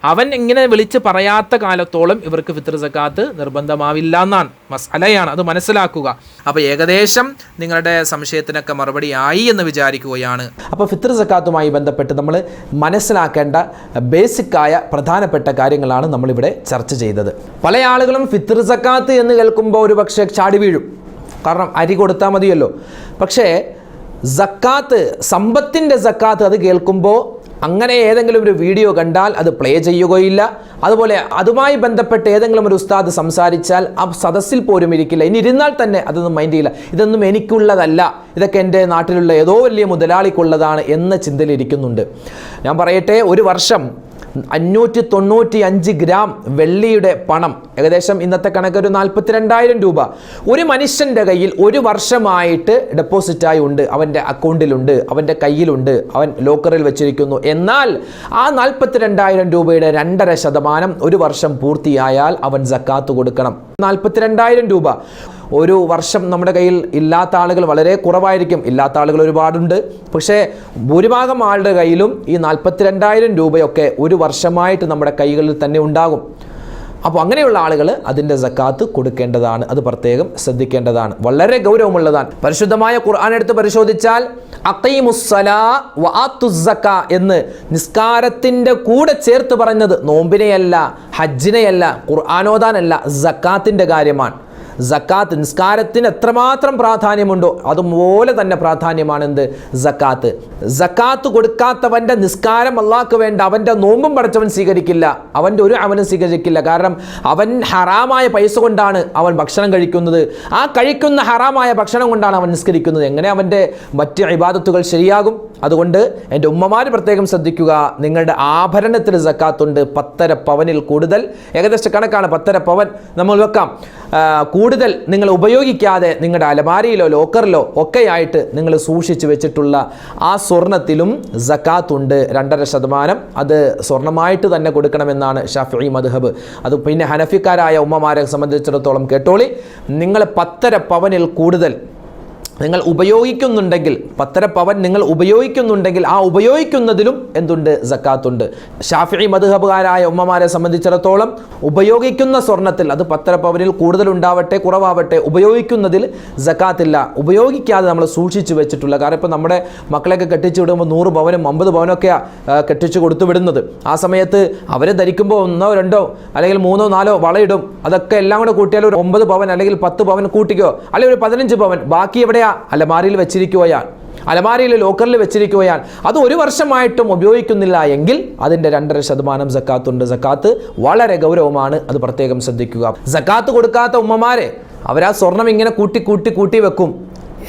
അവൻ ഇങ്ങനെ വിളിച്ച് പറയാത്ത കാലത്തോളം ഇവർക്ക് ഫിത്ർ സക്കാത്ത് നിർബന്ധമാവില്ല എന്നാണ് മസ്അലയാണ്, അത് മനസ്സിലാക്കുക. അപ്പോൾ ഏകദേശം നിങ്ങളുടെ സംശയത്തിനൊക്കെ മറുപടി ആയി എന്ന് വിചാരിക്കുകയാണ്. അപ്പോൾ ഫിത്ർ സക്കാത്തുമായി ബന്ധപ്പെട്ട് നമ്മൾ മനസ്സിലാക്കേണ്ട ബേസിക്കായ പ്രധാനപ്പെട്ട കാര്യങ്ങളാണ് നമ്മളിവിടെ ചർച്ച ചെയ്തത്. പല ആളുകളും ഫിത്ർ സക്കാത്ത് എന്ന് കേൾക്കുമ്പോൾ ഒരു പക്ഷേ ചാടി വീഴും, കാരണം അരി കൊടുത്താൽ മതിയല്ലോ. പക്ഷേ സക്കാത്ത്, സമ്പത്തിൻ്റെ സക്കാത്ത് അത് കേൾക്കുമ്പോൾ അങ്ങനെ ഏതെങ്കിലും ഒരു വീഡിയോ കണ്ടാൽ അത് പ്ലേ ചെയ്യുകയില്ല. അതുപോലെ അതുമായി ബന്ധപ്പെട്ട് ഏതെങ്കിലും ഒരു ഉസ്താദ് സംസാരിച്ചാൽ ആ സദസ്സിൽ പോലും ഇരിക്കില്ല. ഇനി ഇരുന്നാൽ തന്നെ അതൊന്നും മൈൻഡ് ചെയ്യില്ല. ഇതൊന്നും എനിക്കുള്ളതല്ല, ഇതൊക്കെ എൻ്റെ നാട്ടിലുള്ള ഏതോ വലിയ മുതലാളിക്കുള്ളതാണ് എന്ന ചിന്തയിലിരിക്കുന്നുണ്ട്. ഞാൻ പറയട്ടെ, ഒരു വർഷം 595 ഗ്രാം വെള്ളിയുടെ പണം, ഏകദേശം ഇന്നത്തെ കണക്കൊരു 42,000 രൂപ ഒരു മനുഷ്യൻ്റെ കയ്യിൽ ഒരു വർഷമായിട്ട് ഡെപ്പോസിറ്റായി ഉണ്ട്, അവൻ്റെ അക്കൗണ്ടിലുണ്ട്, അവൻ്റെ കയ്യിലുണ്ട്, അവൻ ലോക്കറിൽ വെച്ചിരിക്കുന്നു. എന്നാൽ ആ 42,000 രൂപയുടെ 2.5% ഒരു വർഷം പൂർത്തിയായാൽ അവൻ സക്കാത്ത് കൊടുക്കണം. 42,000 രൂപ ഒരു വർഷം നമ്മുടെ കയ്യിൽ ഇല്ലാത്ത ആളുകൾ വളരെ കുറവായിരിക്കും, ഇല്ലാത്ത ആളുകൾ ഒരുപാടുണ്ട്. പക്ഷേ ഭൂരിഭാഗം ആളുടെ കയ്യിലും ഈ 42,000 രൂപയൊക്കെ ഒരു വർഷമായിട്ട് നമ്മുടെ കൈകളിൽ തന്നെ ഉണ്ടാകും. അപ്പോൾ അങ്ങനെയുള്ള ആളുകൾ അതിൻ്റെ സക്കാത്ത് കൊടുക്കേണ്ടതാണ്. അത് പ്രത്യേകം ശ്രദ്ധിക്കേണ്ടതാണ്, വളരെ ഗൗരവമുള്ളതാണ്. പരിശുദ്ധമായ ഖുർആൻ എടുത്ത് പരിശോധിച്ചാൽ അഖീമുസ്സലാ വആത്തുസ്സക്കാ എന്ന് നിസ്കാരത്തിൻ്റെ കൂടെ ചേർത്ത് പറഞ്ഞത് നോമ്പിനെയല്ല, ഹജ്ജിനെയല്ല, ഖുർആനോദാനല്ല, സക്കാത്തിൻ്റെ കാര്യമാണ്. സക്കാത്ത് നിസ്കാരത്തിന് എത്രമാത്രം പ്രാധാന്യമുണ്ടോ അതുപോലെ തന്നെ പ്രാധാന്യമാണ് എന്ത്? സക്കാത്ത്. സക്കാത്ത് കൊടുക്കാത്തവൻ്റെ നിസ്കാരം അല്ലാഹുക്ക് വേണ്ട, അവൻ്റെ നോമ്പും പടച്ചവൻ സ്വീകരിക്കില്ല, അവൻ്റെ ഒരു അവനും സ്വീകരിക്കില്ല. കാരണം അവൻ ഹറാമായ പൈസ കൊണ്ടാണ് അവൻ ഭക്ഷണം കഴിക്കുന്നത്, ആ കഴിക്കുന്ന ഹറാമായ ഭക്ഷണം കൊണ്ടാണ് അവൻ നിസ്കരിക്കുന്നത്. എങ്ങനെ അവൻ്റെ മറ്റ് ഇബാദത്തുകൾ ശരിയാകും? അതുകൊണ്ട് എൻ്റെ ഉമ്മമാർ പ്രത്യേകം ശ്രദ്ധിക്കുക, നിങ്ങളുടെ ആഭരണത്തിൽ സക്കാത്തുണ്ട്. 10.5 പവനിൽ കൂടുതൽ, ഏകദേശം കണക്കാണ് 10.5 പവൻ നമ്മൾ വെക്കാം. കൂടുതൽ നിങ്ങൾ ഉപയോഗിക്കാതെ നിങ്ങളുടെ അലമാരിയിലോ ലോക്കറിലോ ഒക്കെയായിട്ട് നിങ്ങൾ സൂക്ഷിച്ചു വെച്ചിട്ടുള്ള ആ സ്വർണത്തിലും സക്കാത്തുണ്ട്. 2.5% അത് സ്വർണമായിട്ട് തന്നെ കൊടുക്കണമെന്നാണ് ഷാഫിഈ മദ്ഹബ്. അത് പിന്നെ ഹനഫിക്കാരായ ഉമ്മമാരെ സംബന്ധിച്ചിടത്തോളം കേട്ടോളി, നിങ്ങൾ 10.5 പവനിൽ കൂടുതൽ നിങ്ങൾ ഉപയോഗിക്കുന്നുണ്ടെങ്കിൽ, 10.5 പവൻ നിങ്ങൾ ഉപയോഗിക്കുന്നുണ്ടെങ്കിൽ ആ ഉപയോഗിക്കുന്നതിലും എന്തുണ്ട്? സക്കാത്തുണ്ട്. ഷാഫിഈ മദ്ഹബുകാരായ ഉമ്മമാരെ സംബന്ധിച്ചിടത്തോളം ഉപയോഗിക്കുന്ന സ്വർണത്തിൽ അത് 10.5 പവനിൽ കൂടുതലുണ്ടാവട്ടെ കുറവാവട്ടെ ഉപയോഗിക്കുന്നതിൽ സക്കാത്തില്ല. ഉപയോഗിക്കാതെ നമ്മൾ സൂക്ഷിച്ചു വെച്ചിട്ടുള്ള, കാരണം ഇപ്പോൾ നമ്മുടെ മക്കളെയൊക്കെ കെട്ടിച്ചു വിടുമ്പോൾ 100 പവനും 50 പവനൊക്കെയാണ് കെട്ടിച്ചു കൊടുത്തു വിടുന്നത്. ആ സമയത്ത് അവരെ ധരിക്കുമ്പോൾ 1, 2 അല്ലെങ്കിൽ 3, 4 വളയിടും. അതൊക്കെ എല്ലാം കൂടെ കൂട്ടിയാൽ ഒരു 9 പവൻ അല്ലെങ്കിൽ 10 പവൻ കൂട്ടിക്കോ, അല്ലെങ്കിൽ ഒരു 15 പവൻ. ബാക്കി എവിടെയാ? അലമാരിയിൽ വെച്ചിരിക്കുകയാണ്, അലമാരിയിൽ ലോക്കറിൽ വെച്ചിരിക്കുകയാണ്. അത് ഒരു വർഷമായിട്ടും ഉപയോഗിക്കുന്നില്ല എങ്കിൽ അതിൻ്റെ 2.5% സക്കാത്തുണ്ട്. സക്കാത്ത് വളരെ ഗൗരവമാണ്, അത് പ്രത്യേകം ശ്രദ്ധിക്കുക. സക്കാത്ത് കൊടുക്കാത്ത ഉമ്മമാരെ അവരാ സ്വർണം ഇങ്ങനെ കൂട്ടി വെക്കും.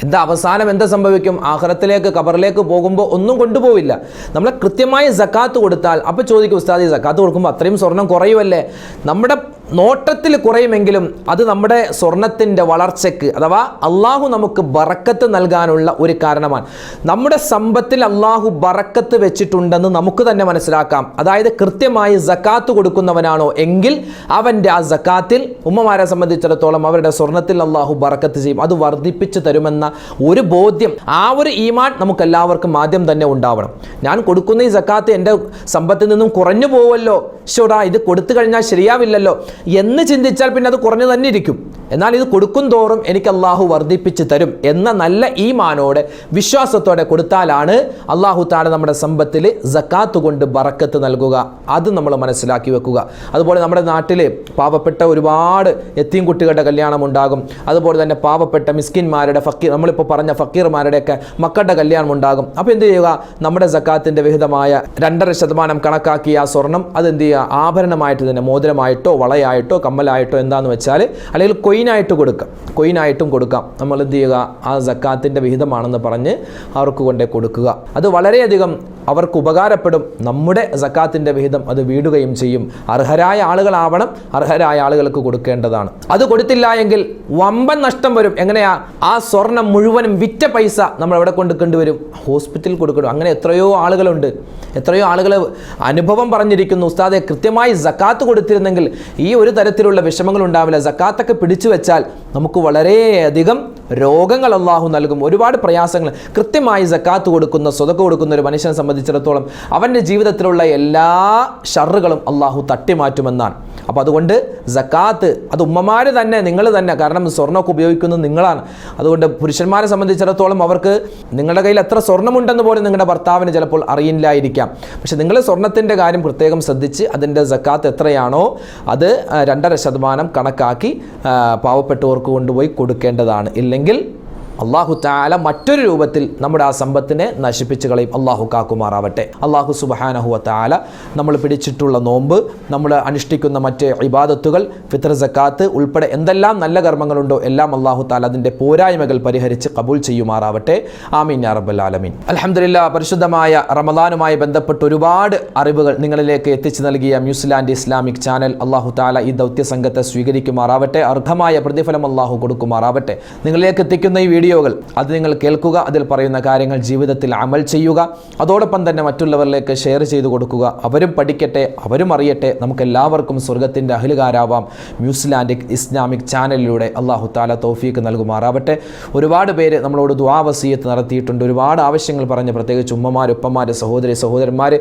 എന്താ അവസാനം എന്താ സംഭവിക്കും? ആഖിറത്തിലേക്ക് ഖബറിലേക്ക് പോകുമ്പോൾ ഒന്നും കൊണ്ടുപോവില്ല. നമ്മൾ കൃത്യമായി സക്കാത്ത് കൊടുത്താൽ അപ്പോൾ ചോദിക്കും, ഉസ്താദ് സക്കാത്ത് കൊടുക്കുമ്പോൾ അത്രയും സ്വർണം കുറയുമല്ലേ? നമ്മുടെ നോട്ടത്തിൽ കുറയുമെങ്കിലും അത് നമ്മുടെ സ്വർണത്തിൻ്റെ വളർച്ചയ്ക്ക്, അഥവാ അള്ളാഹു നമുക്ക് ബറക്കത്ത് നൽകാനുള്ള ഒരു കാരണമാണ്. നമ്മുടെ സമ്പത്തിൽ അള്ളാഹു ബറക്കത്ത് വെച്ചിട്ടുണ്ടെന്ന് നമുക്ക് തന്നെ മനസ്സിലാക്കാം. അതായത് കൃത്യമായി സക്കാത്ത് കൊടുക്കുന്നവനാണോ എങ്കിൽ അവൻ്റെ ആ സക്കാത്തിൽ ഉമ്മമാരെ സംബന്ധിച്ചിടത്തോളം അവരുടെ സ്വർണത്തിൽ അള്ളാഹു ബറക്കത്ത് ചെയ്യും, അത് വർദ്ധിപ്പിച്ച് തരുമെന്ന ഒരു ബോധ്യം, ആ ഒരു ഈമാൻ നമുക്കെല്ലാവർക്കും ആദ്യം തന്നെ ഉണ്ടാവണം. ഞാൻ കൊടുക്കുന്ന ഈ സക്കാത്ത് എൻ്റെ സമ്പത്തിൽ നിന്നും കുറഞ്ഞു പോവല്ലോ, ശോടാ ഇത് കൊടുത്തു കഴിഞ്ഞാൽ ശരിയാവില്ലല്ലോ എന്ന് ചിന്തിച്ചാൽ പിന്നെ അത് കുറഞ്ഞു തന്നെ ഇരിക്കും. എന്നാൽ ഇത് കൊടുക്കും തോറും എനിക്ക് അള്ളാഹു വർദ്ധിപ്പിച്ച് തരും എന്ന നല്ല ഈമാനോടെ വിശ്വാസത്തോടെ കൊടുത്താലാണ് അള്ളാഹു താല നമ്മുടെ സമ്പത്തിൽ സക്കാത്ത് കൊണ്ട് ബറക്കത്ത് നൽകുക. അത് നമ്മൾ മനസ്സിലാക്കി വെക്കുക. അതുപോലെ നമ്മുടെ നാട്ടിൽ പാവപ്പെട്ട ഒരുപാട് യത്തീം കുട്ടികളുടെ കല്യാണം ഉണ്ടാകും. അതുപോലെ തന്നെ പാവപ്പെട്ട മിസ്കിന്മാരുടെ നമ്മളിപ്പോൾ പറഞ്ഞ ഫക്കീർമാരുടെയൊക്കെ മക്കളുടെ കല്യാണം ഉണ്ടാകും. അപ്പോൾ എന്ത് ചെയ്യുക? നമ്മുടെ സക്കാത്തിൻ്റെ വിഹിതമായ 2.5% കണക്കാക്കിയ ആ സ്വർണം അതെന്ത് ചെയ്യുക? ആഭരണമായിട്ട് തന്നെ, മോതിരമായിട്ടോ വളയായിട്ടോ കമ്മലായിട്ടോ എന്താണെന്ന് വെച്ചാൽ, അല്ലെങ്കിൽ കൊയിനായിട്ട് കൊടുക്കാം, കൊയിനായിട്ടും കൊടുക്കാം. നമ്മൾ എന്ത് ചെയ്യുക? ആ സക്കാത്തിൻ്റെ വിഹിതമാണെന്ന് പറഞ്ഞ് അവർക്ക് കൊണ്ടേ കൊടുക്കുക. അത് വളരെയധികം അവർക്ക് ഉപകാരപ്പെടും. നമ്മുടെ സക്കാത്തിൻ്റെ വിഹിതം അത് വീടുകയും ചെയ്യും. അർഹരായ ആളുകളാവണം, അർഹരായ ആളുകൾക്ക് കൊടുക്കേണ്ടതാണ്. അത് കൊടുത്തില്ല എങ്കിൽ വമ്പൻ നഷ്ടം വരും. എങ്ങനെയാ? ആ സ്വർണം മുഴുവനും വിറ്റ പൈസ നമ്മൾ എവിടെ കൊണ്ടുകൊണ്ട് വരും? ഹോസ്പിറ്റലിൽ കൊടുക്കണം. അങ്ങനെ എത്രയോ ആളുകളുണ്ട്, എത്രയോ ആളുകൾ അനുഭവം പറഞ്ഞിരിക്കുന്നു, ഉസ്താദെ കൃത്യമായി സക്കാത്ത് കൊടുത്തിരുന്നെങ്കിൽ ഈ ഒരു തരത്തിലുള്ള വിഷമങ്ങൾ ഉണ്ടാവില്ല. സക്കാത്തൊക്കെ പിടിച്ചു വെച്ചാൽ നമുക്ക് വളരെയധികം രോഗങ്ങൾ അള്ളാഹു നൽകും, ഒരുപാട് പ്രയാസങ്ങൾ. കൃത്യമായി സക്കാത്ത് കൊടുക്കുന്ന, സ്വതക്ക കൊടുക്കുന്ന ഒരു മനുഷ്യനെ സംബന്ധിച്ചിടത്തോളം അവൻ്റെ ജീവിതത്തിലുള്ള എല്ലാ ഷറുകളും അള്ളാഹു തട്ടിമാറ്റുമെന്നാണ്. അപ്പോൾ അതുകൊണ്ട് സക്കാത്ത് അത് ഉമ്മമാർ തന്നെ, നിങ്ങൾ തന്നെ, കാരണം സ്വർണ്ണമൊക്കെ ഉപയോഗിക്കുന്നത് നിങ്ങളാണ്. അതുകൊണ്ട് പുരുഷന്മാരെ സംബന്ധിച്ചിടത്തോളം അവർക്ക് നിങ്ങളുടെ കയ്യിൽ എത്ര സ്വർണ്ണമുണ്ടെന്ന് പോലും നിങ്ങളുടെ ഭർത്താവിന് ചിലപ്പോൾ അറിയില്ലായിരിക്കാം. പക്ഷെ നിങ്ങൾ സ്വർണത്തിൻ്റെ കാര്യം പ്രത്യേകം ശ്രദ്ധിച്ച് അതിൻ്റെ സക്കാത്ത് എത്രയാണോ അത് 2.5% കണക്കാക്കി പാവപ്പെട്ടവർക്ക് കൊണ്ടുപോയി കൊടുക്കേണ്ടതാണ്. ഇല്ലെങ്കിൽ അള്ളാഹു തആല മറ്റൊരു രൂപത്തിൽ നമ്മുടെ ആ സമ്പത്തിനെ നശിപ്പിച്ച് കളയും. അള്ളാഹു കാക്കുമാറാവട്ടെ. അള്ളാഹു സുബ്ഹാനഹു വ തആല നമ്മൾ പിടിച്ചിട്ടുള്ള നോമ്പ്, നമ്മൾ അനുഷ്ഠിക്കുന്ന മറ്റ് ഇബാദത്തുകൾ, ഫിത്ർ സക്കാത്ത് ഉൾപ്പെടെ എന്തെല്ലാം നല്ല കർമ്മങ്ങളുണ്ടോ എല്ലാം അള്ളാഹു തആല അതിൻ്റെ പോരായ്മകൾ പരിഹരിച്ച് കബൂൽ ചെയ്യുമാറാവട്ടെ. ആമീൻ യാ റബ്ബൽ ആലമീൻ. അൽഹംദുലില്ലാഹ്, പരിശുദ്ധമായ റമദാനുമായി ബന്ധപ്പെട്ട് ഒരുപാട് അറിവുകൾ നിങ്ങളിലേക്ക് എത്തിച്ചു നൽകിയ ന്യൂസിലാൻഡ് ഇസ്ലാമിക് ചാനൽ അള്ളാഹു തആല ഈ ദൗത്യ സംഘത്തെ സ്വീകരിക്കുമാറാവട്ടെ. അർഹമായ പ്രതിഫലം അള്ളാഹു കൊടുക്കുമാറാവട്ടെ. നിങ്ങളിലേക്ക് എത്തിക്കുന്ന ഈ വീഡിയോകൾ അത് നിങ്ങൾ കേൾക്കുക, അതിൽ പറയുന്ന കാര്യങ്ങൾ ജീവിതത്തിൽ അമൽ ചെയ്യുക, അതോടൊപ്പം തന്നെ മറ്റുള്ളവരിലേക്ക് ഷെയർ ചെയ്തു കൊടുക്കുക. അവരും പഠിക്കട്ടെ, അവരും അറിയട്ടെ. നമുക്കെല്ലാവർക്കും സ്വർഗത്തിൻ്റെ അഹ്ലുകാരാവാം ന്യൂസിലാൻഡ് ഇസ്ലാമിക് ചാനലിലൂടെ. അള്ളാഹു തആല തൗഫീക്ക് നൽകുമാറാവട്ടെ. ഒരുപാട് പേര് നമ്മളോട് ദുആ വസിയത്ത് നടത്തിയിട്ടുണ്ട്. ഒരുപാട് ആവശ്യങ്ങൾ പറഞ്ഞ്, പ്രത്യേകിച്ച് ഉമ്മമാർ, ഉപ്പമാർ, സഹോദരന്മാർ,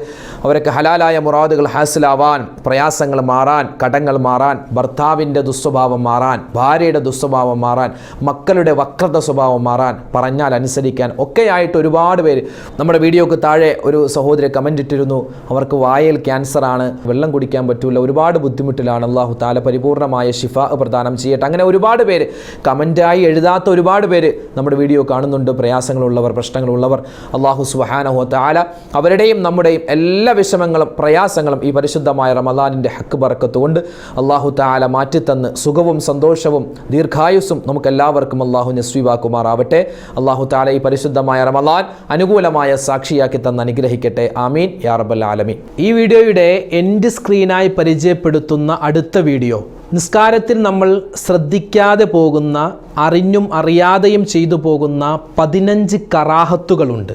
അവരൊക്കെ ഹലാലായ മുറാദുകൾ ഹാസിലാവാൻ, പ്രയാസങ്ങൾ മാറാൻ, കടങ്ങൾ മാറാൻ, ഭർത്താവിൻ്റെ ദുസ്വഭാവം മാറാൻ, ഭാര്യയുടെ ദുസ്വഭാവം മാറാൻ, മക്കളുടെ വക്രത സ്വഭാവം മാറാൻ, പറഞ്ഞാൽ അനുസരിക്കാൻ ഒക്കെയായിട്ട് ഒരുപാട് പേര്. നമ്മുടെ വീഡിയോക്ക് താഴെ ഒരു സഹോദരി കമൻ്റ് ഇട്ടിരുന്നു, അവർക്ക് വായയിൽ ക്യാൻസറാണ്, വെള്ളം കുടിക്കാൻ പറ്റില്ല, ഒരുപാട് ബുദ്ധിമുട്ടിലാണ്. അള്ളാഹു തആല പരിപൂർണമായ ശിഫാ പ്രദാനം ചെയ്യട്ടെ. അങ്ങനെ ഒരുപാട് പേര് കമൻ്റായി എഴുതാത്ത ഒരുപാട് പേര് നമ്മുടെ വീഡിയോ കാണുന്നുണ്ട്. പ്രയാസങ്ങളുള്ളവർ, പ്രശ്നങ്ങളുള്ളവർ. അള്ളാഹു സുബ്ഹാനഹു വ തആല അവരുടെയും നമ്മുടെയും എല്ലാ വിഷമങ്ങളും പ്രയാസങ്ങളും ഈ പരിശുദ്ധമായ റമദാനിൻ്റെ ഹക്ക് ബറക്കത്ത് കൊണ്ട് അള്ളാഹു തആല മാറ്റിത്തന്ന് സുഖവും സന്തോഷവും ദീർഘായുസ്സും നമുക്കെല്ലാവർക്കും അള്ളാഹു നസ്വീബാക്കുമാറാവട്ടെ. അള്ളാഹു തആല ഈ പരിശുദ്ധമായ റമദാൻ അനുകൂലമായ സാക്ഷിയാക്കി തന്ന് അനുഗ്രഹിക്കട്ടെ. ആമീൻ യാ റബ്ബൽ ആലമീൻ. ഈ വീഡിയോയുടെ എൻഡ് സ്ക്രീനായി പരിചയപ്പെടുത്തുന്ന അടുത്ത വീഡിയോ, നിസ്കാരത്തിൽ നമ്മൾ ശ്രദ്ധിക്കാതെ പോകുന്ന, അറിഞ്ഞും അറിയാതെയും ചെയ്തു പോകുന്ന 15 കറാഹത്തുകളുണ്ട്.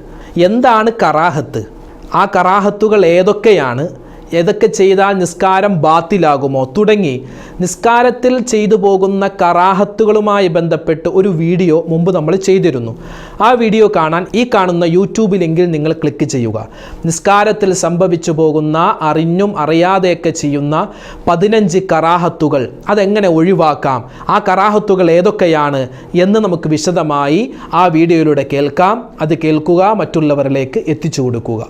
എന്താണ് കറാഹത്ത്? ആ കറാഹത്തുകൾ ഏതൊക്കെയാണ്? ഏതൊക്കെ ചെയ്താൽ നിസ്കാരം ബാത്തിലാകുമോ? തുടങ്ങി നിസ്കാരത്തിൽ ചെയ്തു പോകുന്ന കറാഹത്തുകളുമായി ബന്ധപ്പെട്ട് ഒരു വീഡിയോ മുമ്പ് നമ്മൾ ചെയ്തിരുന്നു. ആ വീഡിയോ കാണാൻ ഈ കാണുന്ന യൂട്യൂബ് ലിങ്കിൽ നിങ്ങൾ ക്ലിക്ക് ചെയ്യുക. നിസ്കാരത്തിൽ സംഭവിച്ചു പോകുന്ന, അറിഞ്ഞും അറിയാതെയൊക്കെ ചെയ്യുന്ന 15 കറാഹത്തുകൾ അതെങ്ങനെ ഒഴിവാക്കാം, ആ കറാഹത്തുകൾ ഏതൊക്കെയാണ് എന്ന് നമുക്ക് വിശദമായി ആ വീഡിയോയിലൂടെ കേൾക്കാം. അത് കേൾക്കുക, മറ്റുള്ളവരിലേക്ക് എത്തിച്ചു കൊടുക്കുക.